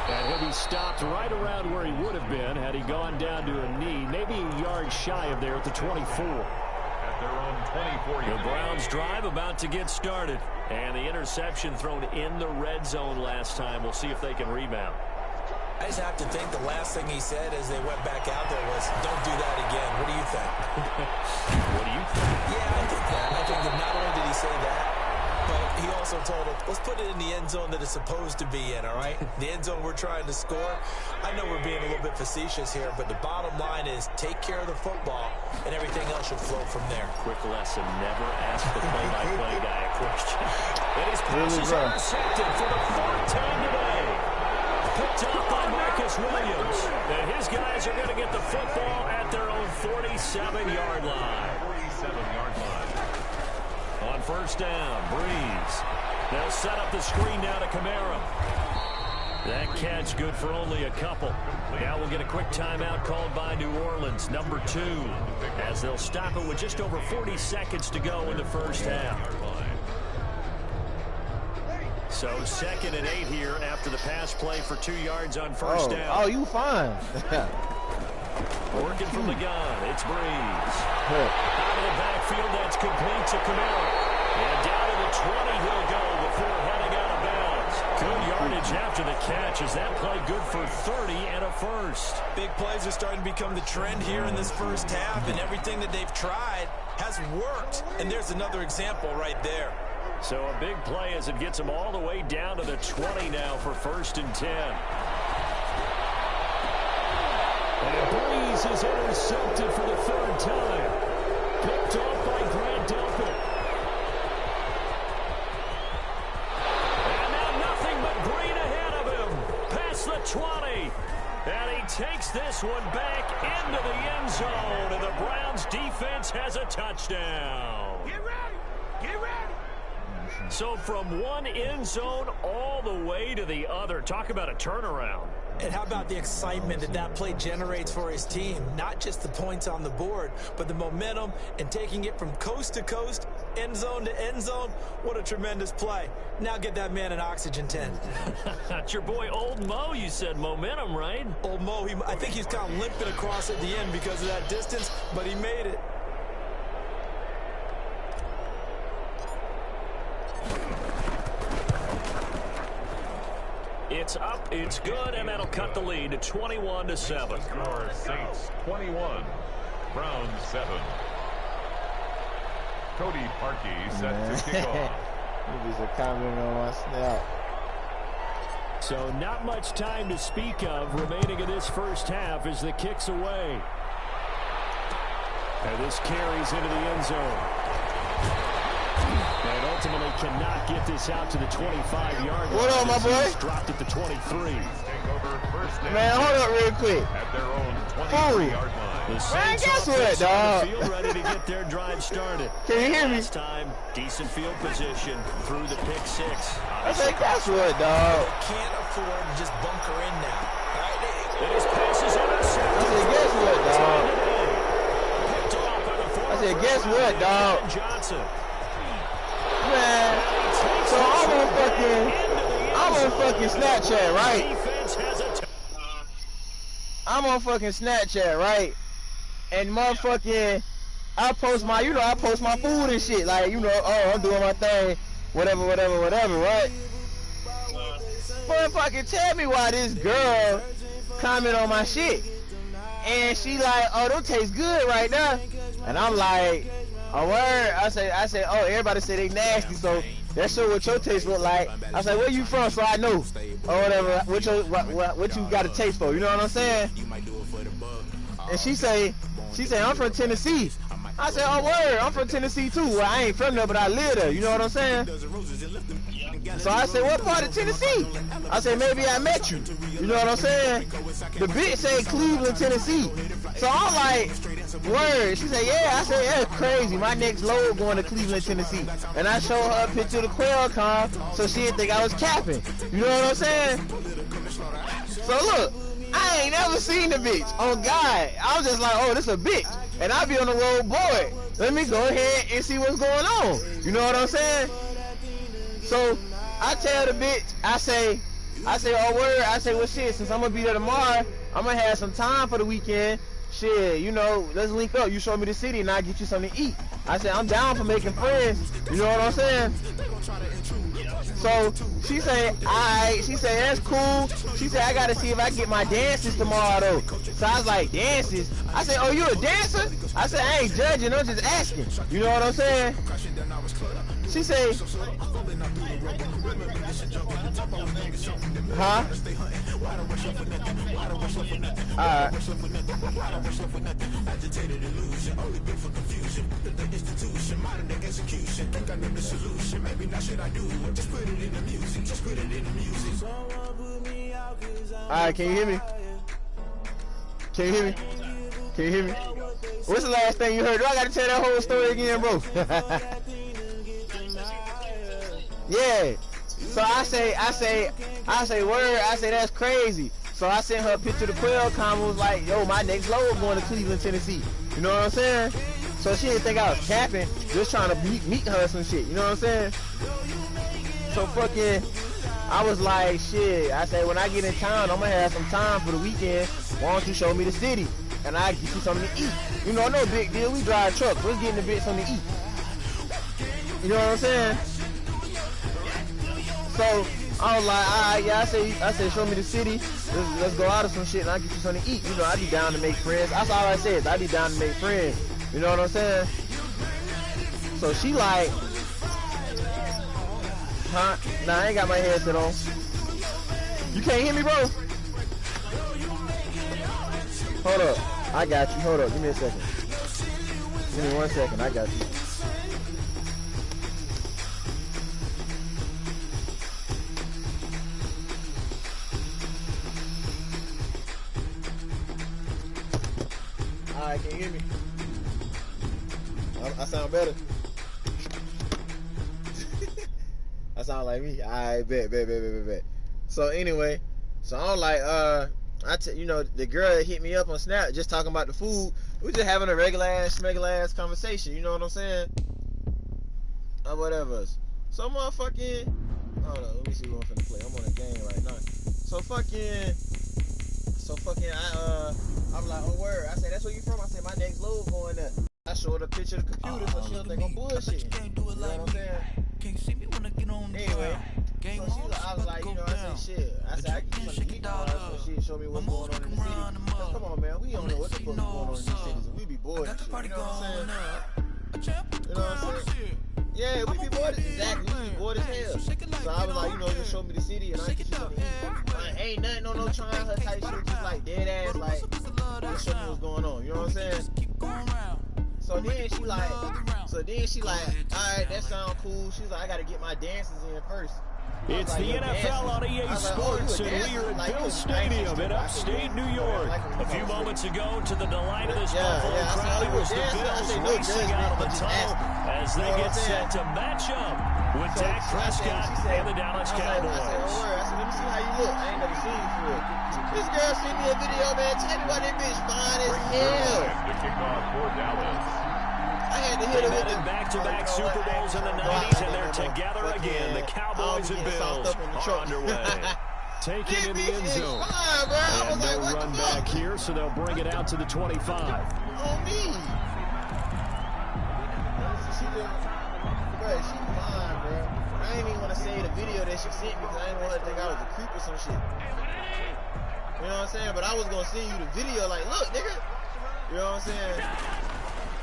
And he'll be stopped right around where he would have been had he gone down to a knee, maybe a yard shy of there at the 24. At their own 24. The Browns drive about to get started. And the interception thrown in the red zone last time. We'll see if they can rebound. I just have to think the last thing he said as they went back out there was, don't do that again. What do you think? What do you think? Yeah, I think that. I think that not only did he say that, but he also told him, let's put it in the end zone that it's supposed to be in, all right? The end zone we're trying to score. I know we're being a little bit facetious here, but the bottom line is take care of the football, and everything else should flow from there. Quick lesson, never ask the play-by-play guy a question. And his pass is intercepted for the 4th time today. Picked off by Marcus Williams. And his guys are going to get the football at their own 47-yard line. 47-yard line. On first down, Breeze. They'll set up the screen down to Kamara. That catch good for only a couple. Now we'll get a quick timeout called by New Orleans, number 2, as they'll stop it with just over 40 seconds to go in the first half. So 2nd and 8 here after the pass play for 2 yards on first down. Oh, you fine. Working from the gun, it's Breeze. Out of the backfield, that's complete to Kamara. And down to the 20 he'll go before heading out of bounds. Good yardage after the catch as that play good for 30 and a first. Big plays are starting to become the trend here in this first half, and everything that they've tried has worked. And there's another example right there. So a big play as it gets them all the way down to the 20 now for 1st and 10. And Breeze is intercepted for the 3rd time. Picked off by Grant Delpit. And now nothing but green ahead of him. Past the 20. And he takes this one back into the end zone. And the Browns defense has a touchdown. Get ready! Get ready! So from one end zone all the way to the other. Talk about a turnaround. And how about the excitement that that play generates for his team? Not just the points on the board, but the momentum and taking it from coast to coast, end zone to end zone. What a tremendous play. Now get that man an oxygen tent. That's your boy Old Mo, you said. Momentum, right? Old Mo, I think he's kind of limping across at the end because of that distance, but he made it. It's up, it's good, and that'll cut the lead to 21-7. Score Saints 21, Browns 7. Cody Parkey set to kick off. He's a comment on my snap. So not much time to speak of remaining in this first half as the kick's away. And this carries into the end zone. And ultimately cannot get this out to the 25-yard line. What up, my boy? Dropped at the 23. Man, hold up real quick. At their own 23-yard line. The Saints guess what, offense on dog? the field ready to get their drive started. Can you hear me? Last time, decent field position through the pick 6. I said, guess what, dog? Can't afford to just bunker in now. Right? And his pass is intercepted. I said, guess what, dog? Picked off by the former I said, guess what, dog? Johnson. Man, so I'm on fucking Snapchat, right? Defense has a I'm on fucking Snapchat, right? And motherfucking, I post my food and shit, like, you know, oh, I'm doing my thing, whatever, right? Motherfucking tell me why this girl comment on my shit. And she like, oh, don't taste good right now. And I'm like, oh, word. I say, oh, everybody say they nasty, so that show what your taste look like. I was like, where you from so I know, or whatever, what you got a taste for, you know what I'm saying? And she say, I'm from Tennessee. I said, oh word, I'm from Tennessee too. Well, I ain't from there, but I live there, you know what I'm saying? So I said, what part of Tennessee? I said, maybe I met you. You know what I'm saying? The bitch said Cleveland, Tennessee. So I'm like, word. She said, yeah. I said, yeah, crazy. My next load going to Cleveland, Tennessee. And I showed her a picture of the quail con so she didn't think I was capping. You know what I'm saying? So look, I ain't never seen the bitch. Oh God. I was just like, oh, this a bitch. And I be on the road board. Let me go ahead and see what's going on. You know what I'm saying? So I tell the bitch, I say, oh word, I say, well shit, since I'm gonna be there tomorrow, I'm gonna have some time for the weekend. Shit, you know, let's link up. You show me the city and I'll get you something to eat. I said, I'm down for making friends. You know what I'm saying? So she say, alright, she say, that's cool. She said, I gotta see if I get my dances tomorrow though. So I was like, dances? I said, oh, you a dancer? I said, I ain't judging, I'm just asking. You know what I'm saying? She say, huh? Alright. Alright, can you hear me? Can you hear me? Can you hear me? What's the last thing you heard? Do I gotta tell that whole story again, bro? Yeah. So I say, word, I say, that's crazy. So I sent her a picture of the quail con, was like, yo, my next load going to Cleveland, Tennessee. You know what I'm saying? So she didn't think I was capping, just trying to meet her some shit. You know what I'm saying? So fucking, I was like, shit. I said, when I get in town, I'm gonna have some time for the weekend. Why don't you show me the city? And I get you something to eat. You know, no big deal. We drive trucks. Let's get in the bit something to eat. You know what I'm saying? So I was like, alright, yeah. I said, show me the city. Let's go out of some shit, and I'll get you something to eat. You know, I be down to make friends. That's all I said. I be down to make friends. You know what I'm saying? So she like, huh? Nah, I ain't got my headset on. You can't hear me, bro? Hold up. I got you. Hold up. Give me a second. Give me 1 second. I got you. Alright, can you hear me? I sound better. I sound like me. Alright, bet. So anyway, so I'm like, you know, the girl that hit me up on Snap just talking about the food. We just having a regular ass, schmegular ass conversation. You know what I'm saying? Or whatever. So motherfucking, hold on, let me see what I'm finna play. I'm on a game right now. So fucking, I'm like, oh word. I said, that's where you from? I said, my next load going there. I showed her a picture of the computer so she don't think I'm bullshitting. You know what I'm saying? Anyway, so I was like, you know, I said, shit. I said, I can get something to eat tomorrow, so she showed me what's going on in the city. Cause come on, man, we don't know what the fuck is going on in these cities, and we be bored and shit. You know what I'm saying? You know what I'm saying? Yeah, we be bored. Exactly, we be bored as hell. So I was like, you know, just show me the city and I can get you something to eat. Like, ain't nothing on no trying her type shit, just like dead ass, like, just show me what's going on. You know what I'm saying? So then she like, alright, that sound cool. She's like, I gotta get my dances in first. It's the NFL on EA Sports, and we are at Bill Stadium in upstate New York. A few moments ago, to the delight of this Buffalo crowd, it was the Bills racing out of the tunnel as they get set to match up with Dak Prescott and the Dallas Cowboys. I said, let me see how you look. I ain't never seen you for it. This girl sent me a video, man. Tell me why that bitch fine as hell. The kickoff for Dallas. I had to hit They her met with in back-to-back Super Bowls in the 90s, and they're together again. The Cowboys and Bills are underway. Taken in the end zone. And no run back here, so they'll bring it out to the 25. On me. She fine, bro. I ain't even want to say the video that she sent me because I didn't want her to think I was a creep or some shit. You know what I'm saying? But I was going to send you the video like, look, nigga. You know what I'm saying?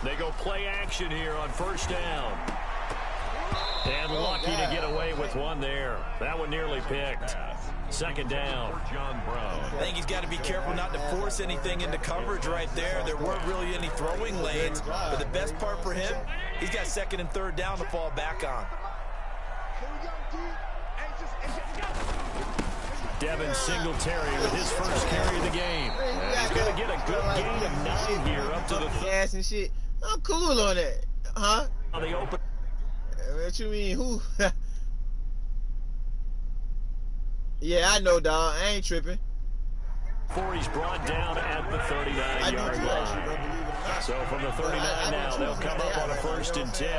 They go play action here on first down. And lucky to get away with one there. That one nearly picked. Second down. John Brown. I think he's got to be careful not to force anything into coverage right there. There weren't really any throwing lanes. But the best part for him, he's got second and third down to fall back on. Devin Singletary with his first carry of the game. And he's going to get a good gain of 9 here up to the ass and shit. I'm cool on that. Huh? on the open. What you mean, who? Yeah, I know, dog. I ain't tripping. Before he's brought down at the 39-yard line. So from the 39 now, they'll come up on a 1st and 10.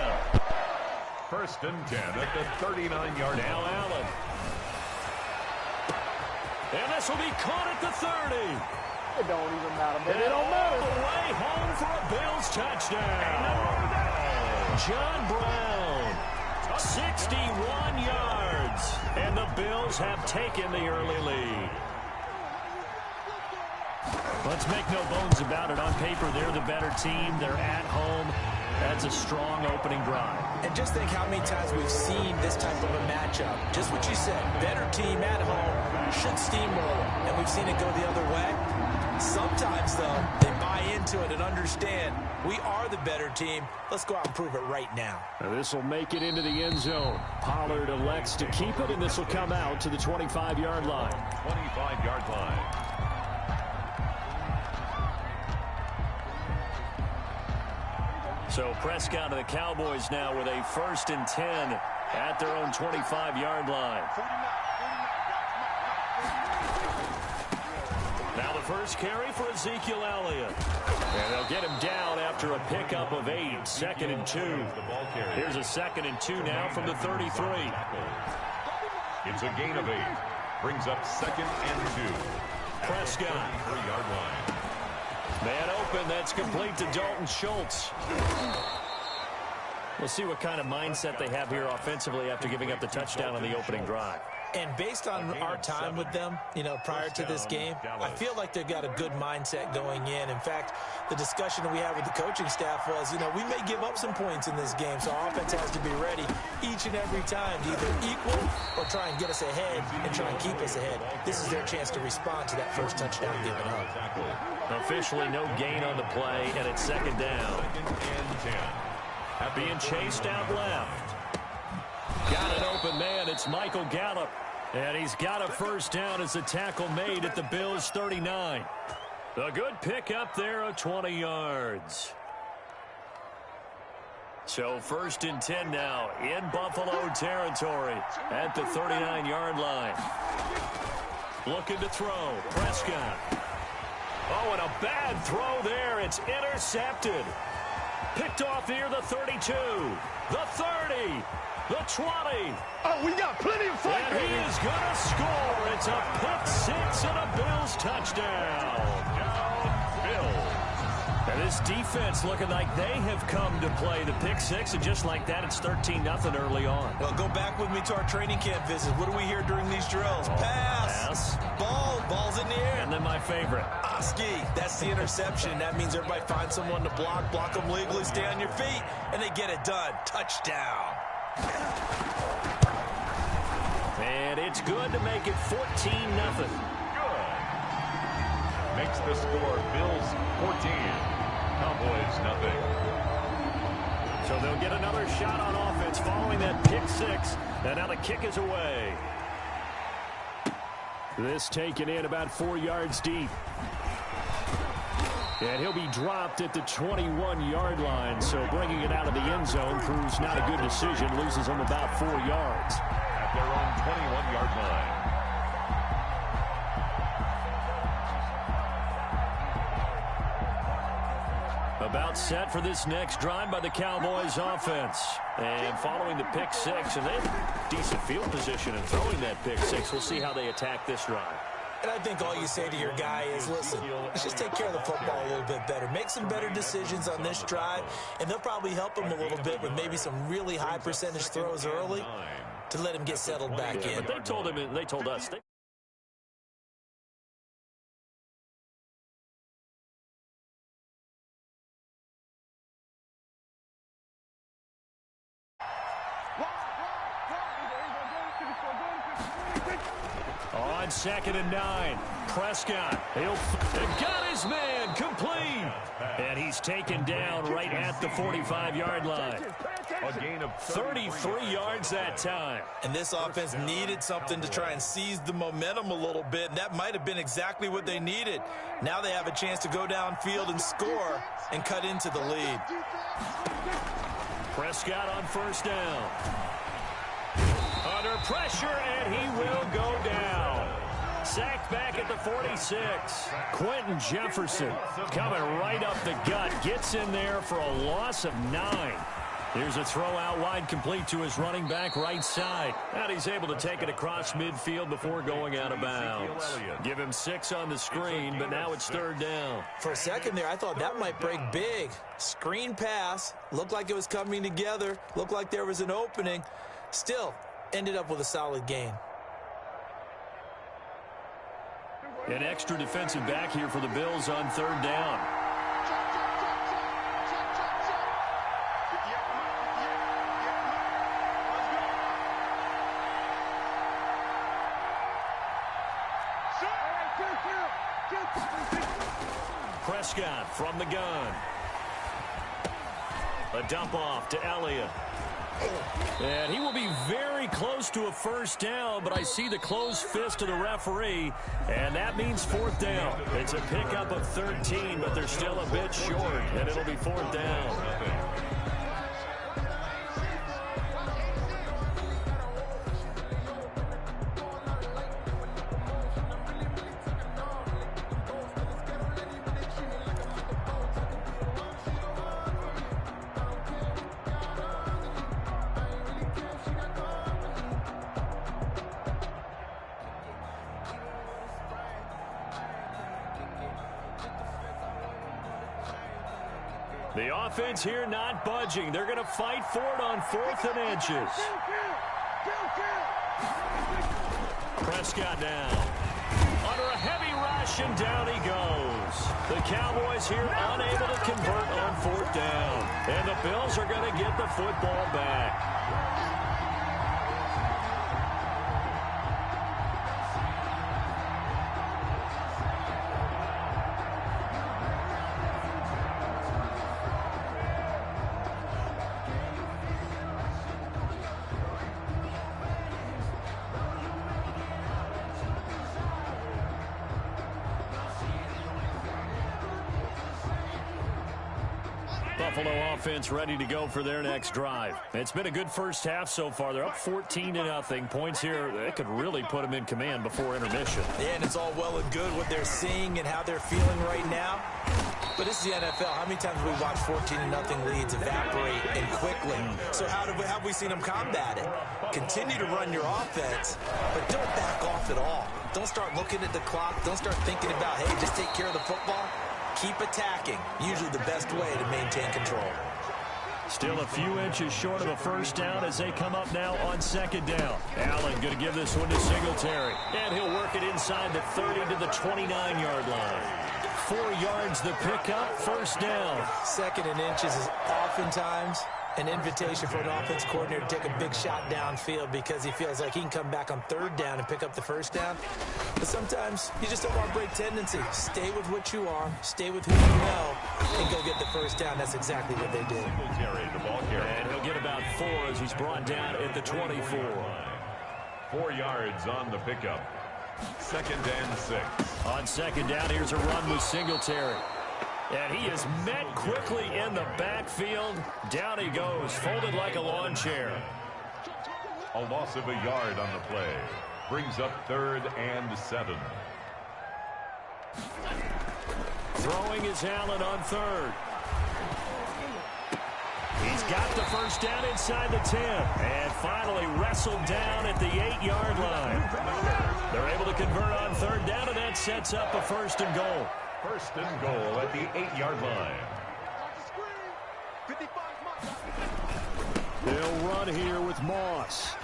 1st and 10 at the 39-yard line. Now Allen. And this will be caught at the 30. It don't even matter, man. It don't matter. All the way home for a Bills touchdown. John Brown, 61 yards. And the Bills have taken the early lead. Let's make no bones about it. On paper, they're the better team. They're at home. That's a strong opening drive. And just think how many times we've seen this type of a matchup. Just what you said, better team at home should steamroll, and we've seen it go the other way. Sometimes, though, they buy into it and understand we are the better team. Let's go out and prove it right now. This will make it into the end zone. Pollard elects to keep it, and this will come out to the 25-yard line. 25-yard line. So Prescott of the Cowboys now with a 1st and 10 at their own 25-yard line. Now the first carry for Ezekiel Elliott. And they'll get him down after a pickup of 8. 2nd and 2. Here's a 2nd and 2 now from the 33. It's a gain of 8. Brings up 2nd and 2. Prescott. 33-yard line. Man open, that's complete to Dalton Schultz. We'll see what kind of mindset they have here offensively after giving up the touchdown on the opening drive. And based on our time with them, prior to this game, I feel like they've got a good mindset going in. In fact, the discussion that we had with the coaching staff was, we may give up some points in this game, so our offense has to be ready each and every time to either equal or try and get us ahead and try and keep us ahead. This is their chance to respond to that first touchdown given up. Officially no gain on the play, and it's 2nd down. 2nd and 10. Being chased out left. Got an open man. It's Michael Gallup. And he's got a 1st down as the tackle made at the Bills' 39. A good pickup there of 20 yards. So 1st and 10 now in Buffalo territory at the 39-yard line. Looking to throw. Prescott. Oh, and a bad throw there. It's intercepted. Picked off near the 32. The 30. The 20. Oh, we got plenty of fight. And he is going to score. It's a pick 6 and a Bills touchdown. Bills. And this defense looking like they have come to play the pick 6, and just like that, it's 13-0 early on. Well, go back with me to our training camp visit. What do we hear during these drills? Pass. Ball's in the air. And then my favorite. Oski, that's the interception. That means everybody finds someone to block them legally, stay on your feet, and they get it done. Touchdown. And it's good to make it 14-0. Good. Makes the score Bills 14. Cowboys nothing. So they'll get another shot on offense following that pick 6. And now the kick is away. This taken in about 4 yards deep. And he'll be dropped at the 21-yard line. So bringing it out of the end zone proves not a good decision. Loses him about 4 yards. At their own 21-yard line. About set for this next drive by the Cowboys offense. And following the pick 6, and they have decent field position in throwing that pick 6. We'll see how they attack this drive. And I think all you say to your guy is, listen, let's just take care of the football a little bit better. Make some better decisions on this drive, and they'll probably help him a little bit with maybe some really high percentage throws early to let him get settled back in. But they told him, they told us. On 2nd and 9, Prescott. He'll got his man complete. And he's taken down right at the 45-yard line. A gain of 33 yards that time. And this offense needed something to try and seize the momentum a little bit, and that might have been exactly what they needed. Now they have a chance to go downfield and score and cut into the lead. Prescott on 1st down. Under pressure, and he will go down. Sacked back at the 46. Quentin Jefferson coming right up the gut. Gets in there for a loss of 9. Here's a throw out wide, complete to his running back right side. And he's able to take it across midfield before going out of bounds. Give him 6 on the screen, but now it's 3rd down. For a second there, I thought that might break big. Screen pass. Looked like it was coming together. Looked like there was an opening. Still, ended up with a solid gain. An extra defensive back here for the Bills on 3rd down. Prescott from the gun. A dump off to Elliott. And he will be very close to a 1st down, but I see the closed fist of the referee, and that means 4th down. It's a pickup of 13, but they're still a bit short, and it'll be 4th down. The offense here not budging. They're going to fight for it on 4th and inches. Prescott down. Under a heavy rush, and down he goes. The Cowboys here unable to convert on 4th down. And the Bills are going to get the football back. Buffalo offense ready to go for their next drive. It's been a good first half so far. They're up 14-0. Points here, they could really put them in command before intermission. Yeah, and it's all well and good what they're seeing and how they're feeling right now. But this is the NFL. How many times have we watched 14-0 leads evaporate and quickly? So how have we seen them combat it? Continue to run your offense, but don't back off at all. Don't start looking at the clock. Don't start thinking about, hey, just take care of the football. Keep attacking. Usually the best way to maintain control. Still a few inches short of a 1st down as they come up now on 2nd down. Allen going to give this one to Singletary. And he'll work it inside the 30 to the 29-yard line. 4 yards the pickup, 1st down. 2nd and inches is oftentimes an invitation for an offense coordinator to take a big shot downfield because he feels like he can come back on 3rd down and pick up the 1st down. But sometimes you just don't want to break tendency. Stay with what you are, stay with who you know, and go get the 1st down. That's exactly what they did. And he'll get about 4 as he's brought down at the 24. 4 yards on the pickup. 2nd and 6. On 2nd down, here's a run with Singletary. And he is met quickly in the backfield. Down he goes, folded like a lawn chair. A loss of a yard on the play. Brings up 3rd and 7. Throwing is Allen on 3rd. He's got the 1st down inside the 10. And finally wrestled down at the 8-yard line. They're able to convert on 3rd down, and that sets up a 1st and goal. 1st and goal at the 8-yard line. They'll run here with Moss.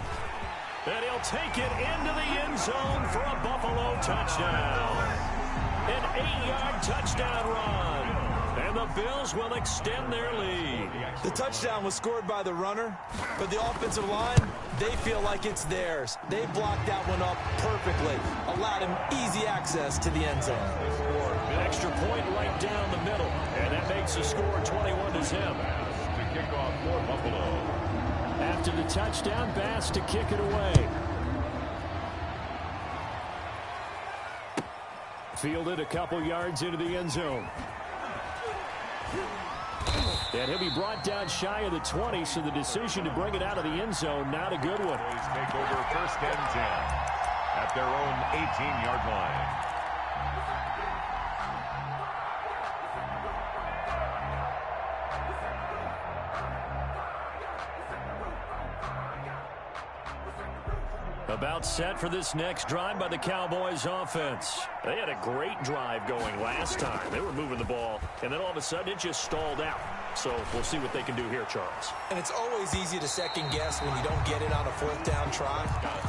And he'll take it into the end zone for a Buffalo touchdown. An 8-yard touchdown run. And the Bills will extend their lead. The touchdown was scored by the runner, but the offensive line, they feel like it's theirs. They blocked that one up perfectly, allowed him easy access to the end zone. An extra point right down the middle, and that makes the score 21-0. To kick off for Buffalo. After the touchdown, Bass to kick it away. Fielded a couple yards into the end zone. And he'll be brought down shy of the 20, so the decision to bring it out of the end zone, not a good one. Boys take over 1st and 10 at their own 18-yard line. About set for this next drive by the Cowboys offense. They had a great drive going last time. They were moving the ball, and then all of a sudden it just stalled out. So we'll see what they can do here, Charles. And it's always easy to second guess when you don't get it on a 4th down try.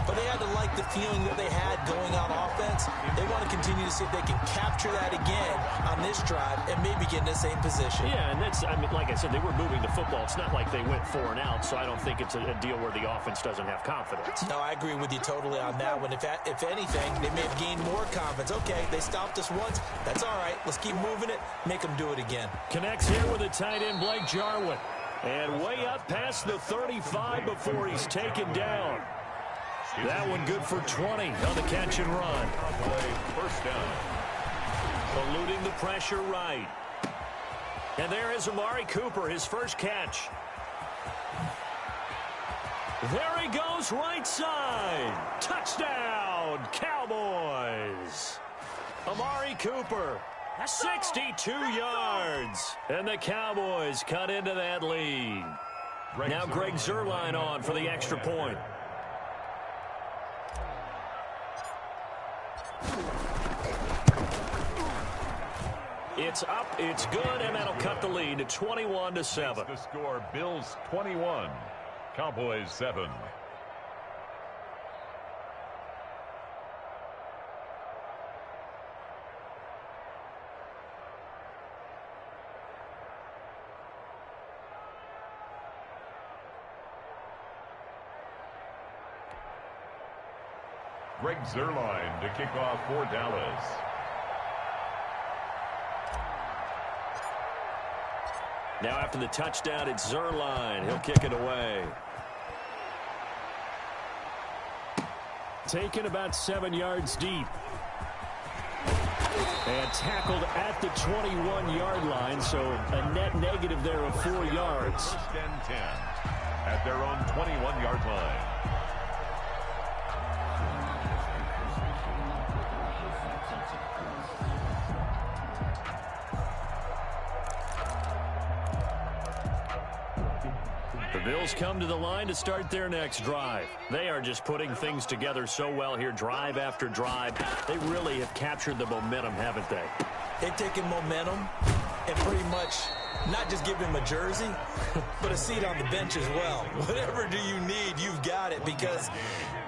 But they had to like the feeling that they had going on offense. They want to continue to see if they can capture that again on this drive and maybe get in the same position. Yeah, and that's, I mean, like I said, they were moving the football. It's not like they went 4 and out, so I don't think it's a deal where the offense doesn't have confidence. No, I agree with you totally on that one. If anything, they may have gained more confidence. Okay, they stopped us once. That's all right. Let's keep moving it. Make them do it again. Connects here with a tight end, Blake Jarwin. And way up past the 35 before he's taken down. That one good for 20 on the catch and run. 1st down. Eluding the pressure right. And there is Amari Cooper, his first catch. There he goes, right side. Touchdown, Cowboys. Amari Cooper, 62 yards. And the Cowboys cut into that lead. Now Greg Zuerlein on for the extra point. It's up, it's good, and that'll cut the lead to 21-7. The score, Bills 21, Cowboys 7. Greg Zuerlein to kick off for Dallas. Now after the touchdown, it's Zuerlein. He'll kick it away. Taken about 7 yards deep. And tackled at the 21-yard line, so a net negative there of 4 yards. 1st and 10 at their own 21-yard line. The Bills come to the line to start their next drive. They are just putting things together so well here, drive after drive. They really have captured the momentum, haven't they? They've taken momentum and pretty much not just give him a jersey, but a seat on the bench as well. Whatever do you need, you've got it, because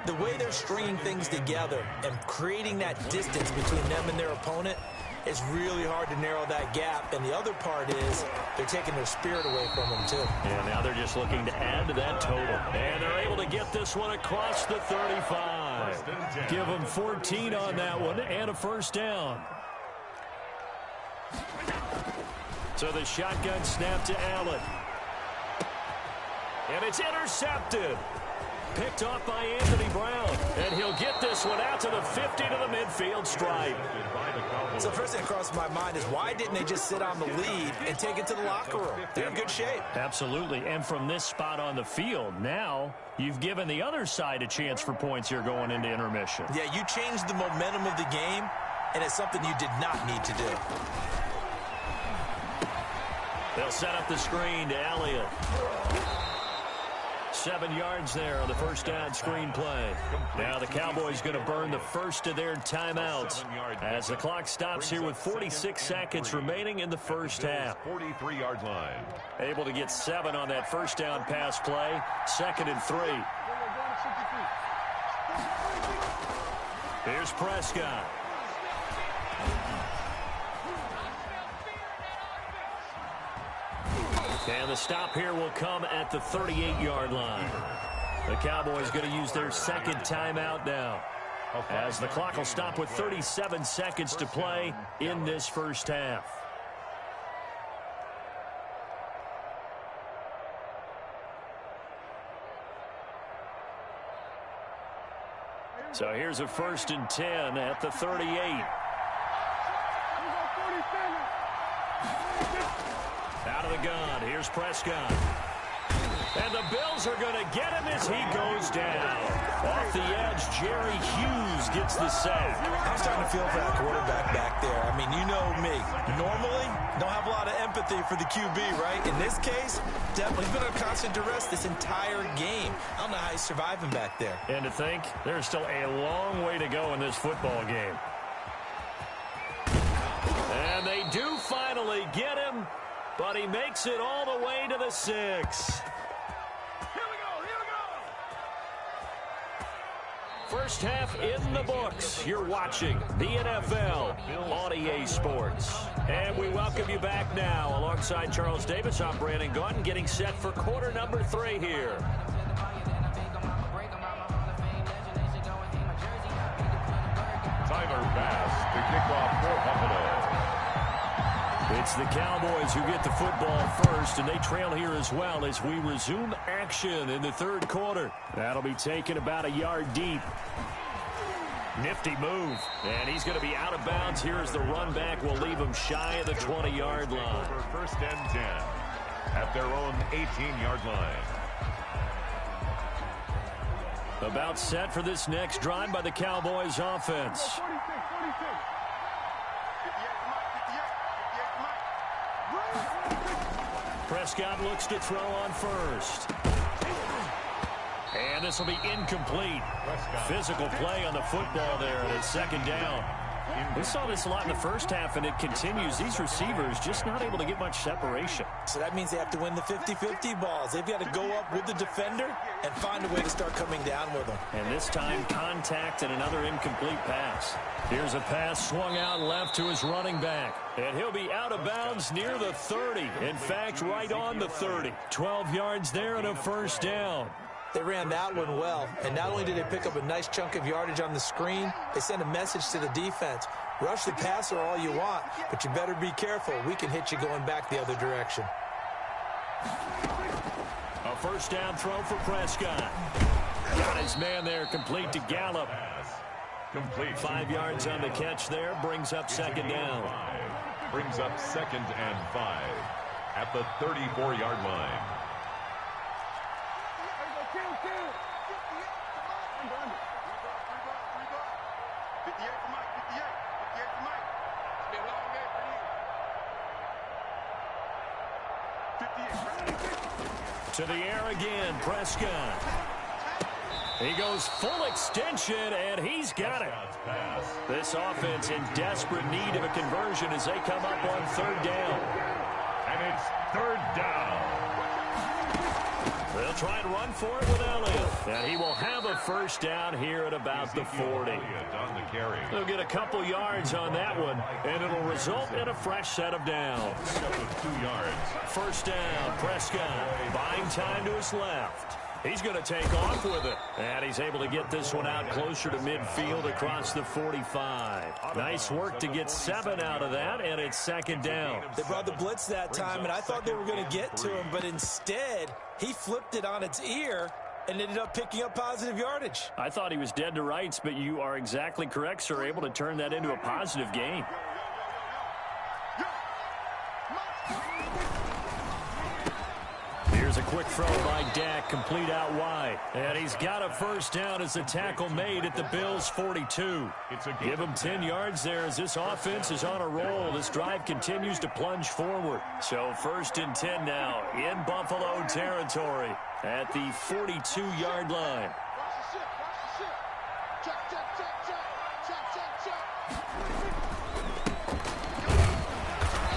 the way they're stringing things together and creating that distance between them and their opponent, it's really hard to narrow that gap. And the other part is they're taking their spirit away from them, too. And now they're just looking to add to that total. And they're able to get this one across the 35. Give them 14 on that one and a 1st down. So the shotgun snap to Allen. And it's intercepted. Picked off by Anthony Brown. And he'll get this one out to the 50 to the midfield stripe. So first thing that crossed my mind is, why didn't they just sit on the lead and take it to the locker room? They're in good shape. Absolutely. And from this spot on the field, now you've given the other side a chance for points here going into intermission. Yeah, you changed the momentum of the game, and it's something you did not need to do. They'll set up the screen to Elliott. 7 yards there on the 1st down screen play. Now the Cowboys going to burn the first of their timeouts as the clock stops here with 46 seconds remaining in the first half. 43-yard line. Able to get 7 on that 1st down pass play. 2nd and 3. Here's Prescott. And the stop here will come at the 38-yard line. The Cowboys going to use their second timeout now, as the clock will stop with 37 seconds to play in this first half. So here's a 1st and 10 at the 38. Out of the gun, here's Prescott. And the Bills are going to get him as he goes down. Off the edge, Jerry Hughes gets the sack. I'm starting to feel for that quarterback back there. I mean, you know me. Normally, don't have a lot of empathy for the QB, right? In this case, definitely he's been under constant duress this entire game. I don't know how he's surviving back there. And to think, there's still a long way to go in this football game. And they do finally get him, but he makes it all the way to the 6. First half in the books. You're watching the NFL on EA Sports. And we welcome you back now. Alongside Charles Davis, I'm Brandon Gaudin, getting set for quarter number 3 here. Tyler Bass, the kickoff for Buffalo. It's the Cowboys who get the football first, and they trail here as well as we resume action in the third quarter. That'll be taken about a yard deep. Nifty move, and he's going to be out of bounds here as the run back will leave him shy of the 20-yard line. For 1st and 10 at their own 18-yard line. About set for this next drive by the Cowboys offense. Prescott looks to throw on first. And this will be incomplete. Physical play on the football there, and it's 2nd down. We saw this a lot in the first half, and it continues. These receivers just not able to get much separation. So that means they have to win the 50-50 balls. They've got to go up with the defender and find a way to start coming down with them. And this time, contact and another incomplete pass. Here's a pass swung out left to his running back. And he'll be out of bounds near the 30. In fact, right on the 30. 12 yards there and a 1st down. They ran that one well, and not only did they pick up a nice chunk of yardage on the screen, they sent a message to the defense. Rush the passer all you want, but you better be careful. We can hit you going back the other direction. A 1st down throw for Prescott. Got his man there, complete to Gallup. Complete. 5 yards on the catch there, brings up 2nd down. Brings up 2nd and 5 at the 34-yard line. To the air again, Prescott. He goes full extension, and he's got it. This offense in desperate need of a conversion as they come up on 3rd down. And it's 3rd down. They'll try and run for it with Elliott. And he will have a 1st down here at about the 40. They'll get a couple yards on that one, and it'll result in a fresh set of downs. 2 yards. 1st down, Prescott buying time to his left. He's going to take off with it. And he's able to get this one out closer to midfield across the 45. Nice work to get 7 out of that, and it's 2nd down. They brought the blitz that time, and I thought they were going to get to him, but instead, he flipped it on its ear and ended up picking up positive yardage. I thought he was dead to rights, but you are exactly correct, sir, able to turn that into a positive gain. Here's a quick throw by Dak, complete out wide. And he's got a 1st down as the tackle made at the Bills' 42. Give him 10 yards there as this offense is on a roll. This drive continues to plunge forward. So 1st and 10 now in Buffalo territory at the 42-yard line.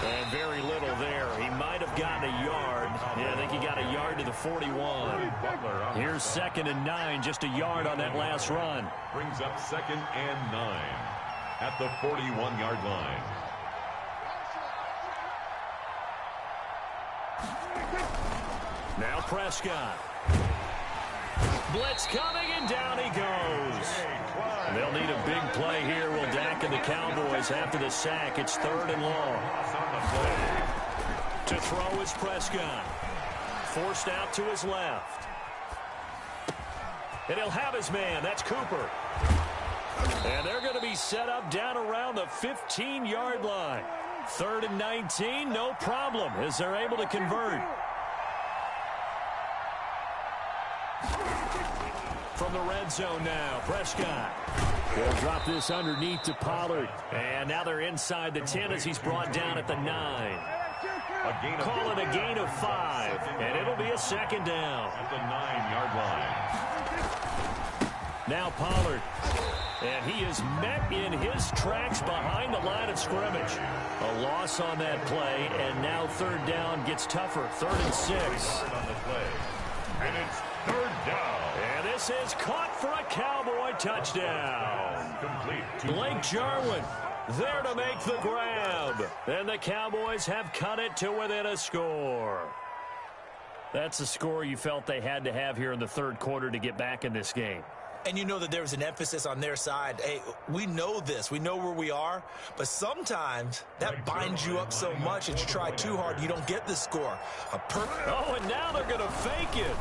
And very little there. He might have gotten a yard. Yeah, I think he got a yard to the 41. Here's 2nd and 9, just a yard on that last run. Brings up 2nd and 9 at the 41-yard line. Now Prescott. Blitz coming, and down he goes. They'll need a big play here. Will Dak and the Cowboys after the sack. It's 3rd and long. To throw is Prescott. Forced out to his left. And he'll have his man. That's Cooper. And they're going to be set up down around the 15-yard line. 3rd and 19, no problem, as they're able to convert. From the red zone now, Prescott. He'll drop this underneath to Pollard. And now they're inside the 10 as he's brought down at the 9. Call it a gain of 5, and it'll be a 2nd down. At the 9-yard line. Now Pollard. And he is met in his tracks behind the line of scrimmage. A loss on that play, and now 3rd down gets tougher. 3rd and 6. On the play. And it's 3rd down. And this is caught for a Cowboy touchdown. Complete. Blake Jarwin there to make the grab. And the Cowboys have cut it to within a score. That's a score you felt they had to have here in the 3rd quarter to get back in this game. And you know that there was an emphasis on their side. Hey, we know this. We know where we are. But sometimes that binds you up so much that you try too hard, you don't get the score. Oh, and now they're going to fake it.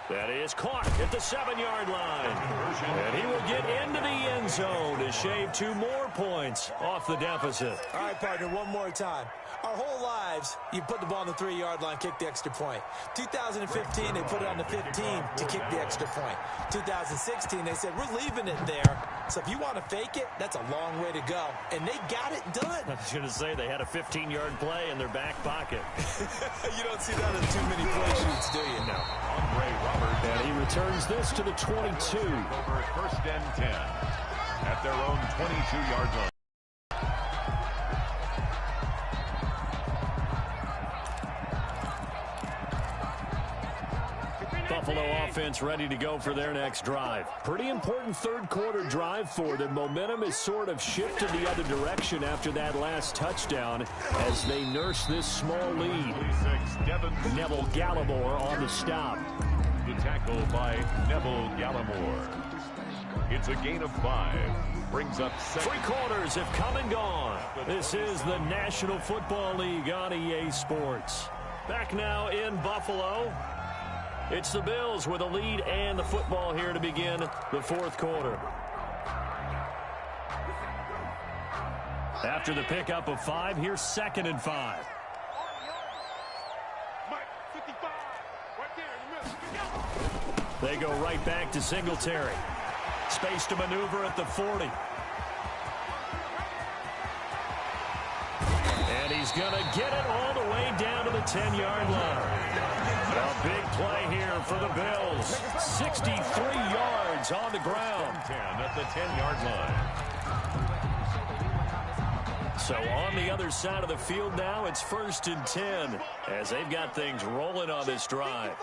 That is caught at the 7-yard line. And he will get into the end zone to shave 2 more points off the deficit. All right, partner, one more time. Our whole lives, you put the ball on the 3-yard line, kick the extra point. 2015, they put it on the 15 to kick the extra point. 2016, they said, we're leaving it there. So if you want to fake it, that's a long way to go. And they got it done. I was going to say they had a 15-yard play in their back pocket. You don't see that in too many play sheets, do you? No. Andre Roberts. And he returns this to the 22. Over 1st and 10 at their own 22-yard line. Buffalo offense ready to go for their next drive. Pretty important 3rd quarter drive for them. Momentum has sort of shifted the other direction after that last touchdown as they nurse this small lead. Neville Gallimore on the stop. The tackle by Neville Gallimore. It's a gain of 5. Brings up 7. 3 quarters have come and gone. This is the National Football League on EA Sports. Back now in Buffalo. It's the Bills with a lead and the football here to begin the 4th quarter. After the pickup of 5, here's 2nd and 5. They go right back to Singletary. Space to maneuver at the 40. And he's going to get it all the way down to the 10-yard line. A big play here for the Bills. 63 yards on the ground. 10 at the 10-yard line. So on the other side of the field now, it's 1st and 10 as they've got things rolling on this drive.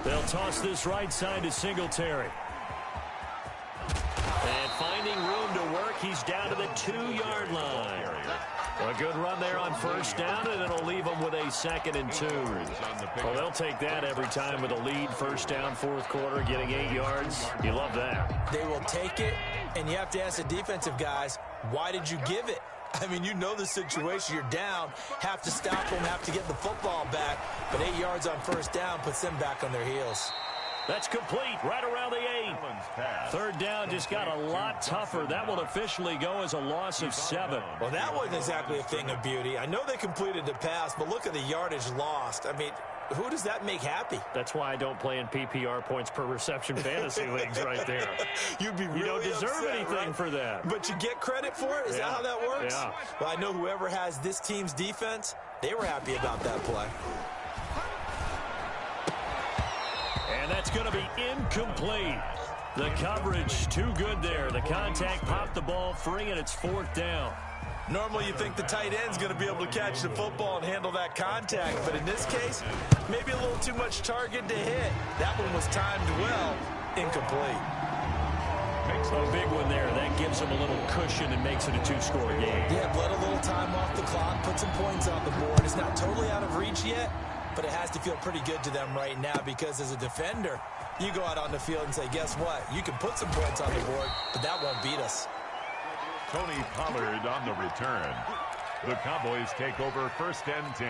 They'll toss this right side to Singletary. And finding room to work, he's down to the 2-yard line. A good run there on 1st down, and it'll leave them with a 2nd and 2. Well, they'll take that every time with a lead. 1st down, 4th quarter, getting 8 yards. You love that. They will take it, and you have to ask the defensive guys, why did you give it? I mean, you know the situation. You're down, have to stop them, have to get the football back. But 8 yards on 1st down puts them back on their heels. That's complete right around the 8. 3rd down just got a lot tougher. That will officially go as a loss of 7. Well, that wasn't exactly a thing of beauty. I know they completed the pass, but look at the yardage lost. I mean, who does that make happy? That's why I don't play in PPR points per reception fantasy leagues right there. You'd be really You don't deserve upset, anything right? for that. But you get credit for it? Is that how that works? Yeah. Well, I know whoever has this team's defense, they were happy about that play. And that's going to be incomplete. The coverage too good there. The contact popped the ball free, and it's 4th down. Normally you think the tight end's going to be able to catch the football and handle that contact, but in this case, maybe a little too much target to hit. That one was timed well, incomplete. A big one there. That gives them a little cushion and makes it a two-score game. Yeah, bled a little time off the clock, put some points on the board. It's not totally out of reach yet, but it has to feel pretty good to them right now because as a defender, you go out on the field and say, guess what? You can put some points on the board, but that won't beat us. Tony Pollard on the return. The Cowboys take over 1st and 10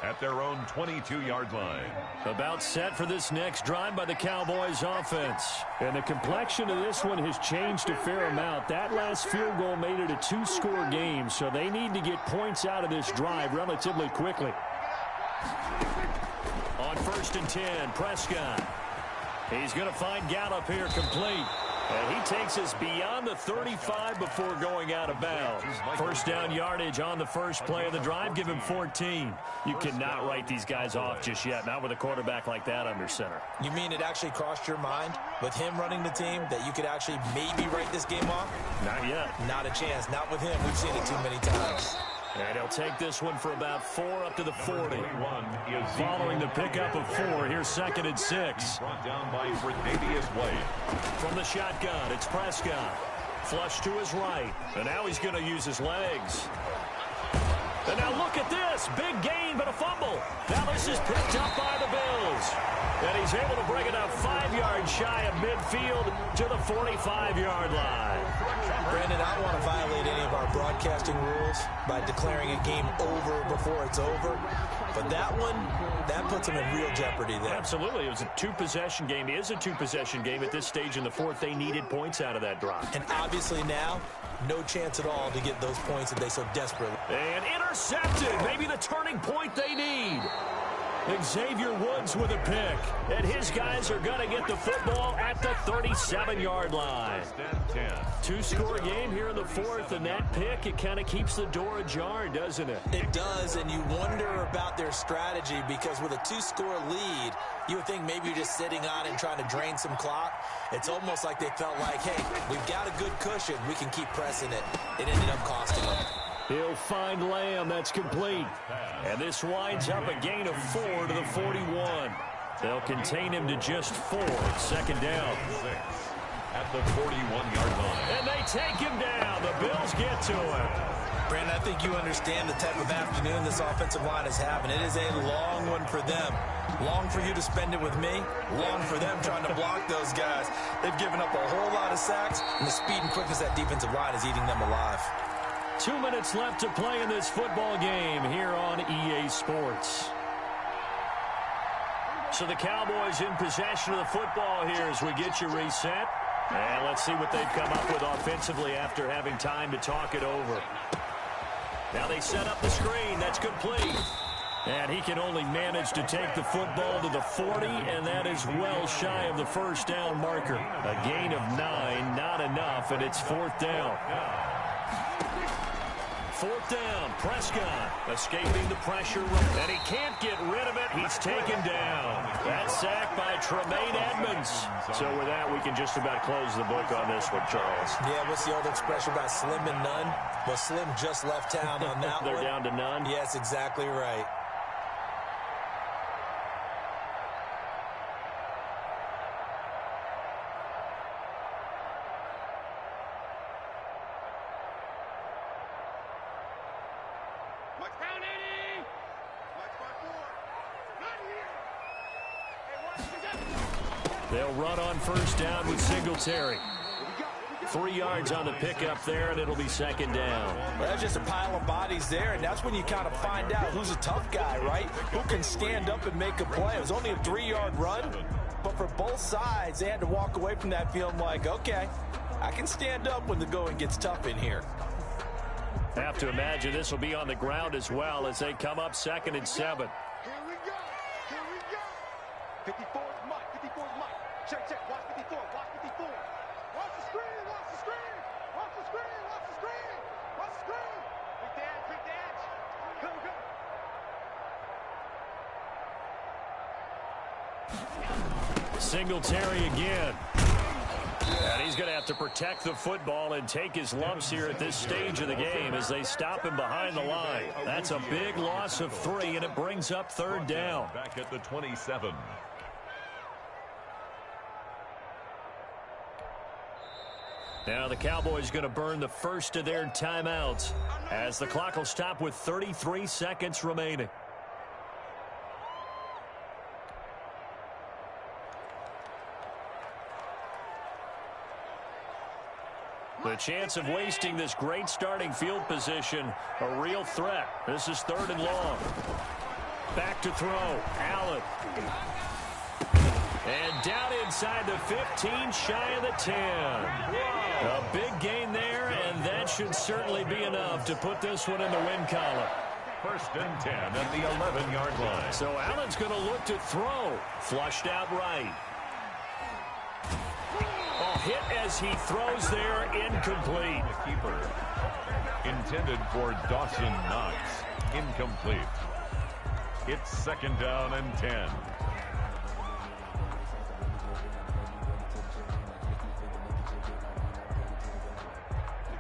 at their own 22-yard line. About set for this next drive by the Cowboys offense. And the complexion of this one has changed a fair amount. That last field goal made it a two-score game, so they need to get points out of this drive relatively quickly. On 1st and 10, Prescott. He's going to find Gallup here complete. And he takes us beyond the 35 before going out of bounds. First down yardage on the first play of the drive. Give him 14. You cannot write these guys off just yet. Not with a quarterback like that under center. You mean it actually crossed your mind with him running the team that you could actually maybe write this game off? Not yet. Not a chance. Not with him. We've seen it too many times. And he'll take this one for about 4 up to the 40. Following the pickup of 4, here's 2nd and 6. Brought down by Tre'Davious White. From the shotgun, it's Prescott. Flush to his right. And now he's going to use his legs. And now look at this. Big gain, but a fumble. Now this is picked up by the Bills. And he's able to bring it up 5 yards shy of midfield to the 45-yard line. Brandon, I don't want to violate any of our broadcasting rules by declaring a game over before it's over. But that one, that puts them in real jeopardy there. Absolutely. It was a two-possession game. It is a two-possession game at this stage in the fourth. They needed points out of that drive. And obviously now, no chance at all to get those points that they so desperately. And intercepted. Maybe the turning point they need. Xavier Woods with a pick. And his guys are going to get the football at the 37-yard line. Two-score game here in the fourth, and that pick, it kind of keeps the door ajar, doesn't it? It does, and you wonder about their strategy because with a two-score lead, you would think maybe you're just sitting on and trying to drain some clock. It's almost like they felt like, hey, we've got a good cushion. We can keep pressing it. It ended up costing them. He'll find Lamb. That's complete. And this winds up a gain of 4 to the 41. They'll contain him to just 4. 2nd down. At the 41-yard line. And they take him down. The Bills get to him. Brandon, I think you understand the type of afternoon this offensive line is having. It is a long one for them. Long for you to spend it with me. Long for them trying to block those guys. They've given up a whole lot of sacks, and the speed and quickness of that defensive line is eating them alive. 2 minutes left to play in this football game here on EA Sports. So the Cowboys in possession of the football here as we get you reset. And let's see what they've come up with offensively after having time to talk it over. Now they set up the screen. That's complete. And he can only manage to take the football to the 40, and that is well shy of the first down marker. A gain of 9, not enough, and it's 4th down. 4th down, Prescott escaping the pressure, and he can't get rid of it. He's taken down. That sack by Tremaine Edmonds. So with that, we can just about close the book on this one, Charles. Yeah, what's the old expression about slim and none? Well, Slim just left town on that They're one. down to none? Yes, exactly right. They'll run on first down with Singletary. 3 yards on the pickup there, and it'll be 2nd down. Well, that's just a pile of bodies there, and that's when you kind of find out who's a tough guy, right? Who can stand up and make a play. It was only a 3-yard run, but for both sides, they had to walk away from that feeling like, okay, I can stand up when the going gets tough in here. Have to imagine this will be on the ground as well as they come up 2nd and 7. Here we go. Here we go. 54 is Mike. 54 is Mike. Check, check. Watch 54. Watch 54. Watch the screen. Watch the screen. Watch the screen. Watch the screen. Watch the screen. Big dash. Big dash. Go, go. Singletary again. And he's going to have to protect the football and take his lumps here at this stage of the game as they stop him behind the line. That's a big loss of 3, and it brings up 3rd down. Back at the 27. Now the Cowboys going to burn the first of their timeouts as the clock will stop with 33 seconds remaining. The chance of wasting this great starting field position, a real threat. This is 3rd and long. Back to throw. Allen. And down inside the 15, shy of the 10. A big gain there, and that should certainly be enough to put this one in the win column. 1st and 10 at the 11-yard line. So Allen's going to look to throw. Flushed out right. Hit as he throws there, incomplete. The keeper. Intended for Dawson Knox. Incomplete. It's 2nd down and 10.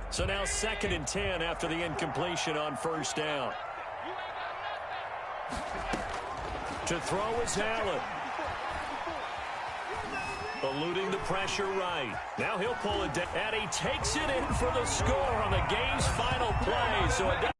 So now 2nd and 10 after the incompletion on 1st down. To throw is Allen. Eluding the pressure right. Now he'll pull it down. And he takes it in for the score on the game's final play. So it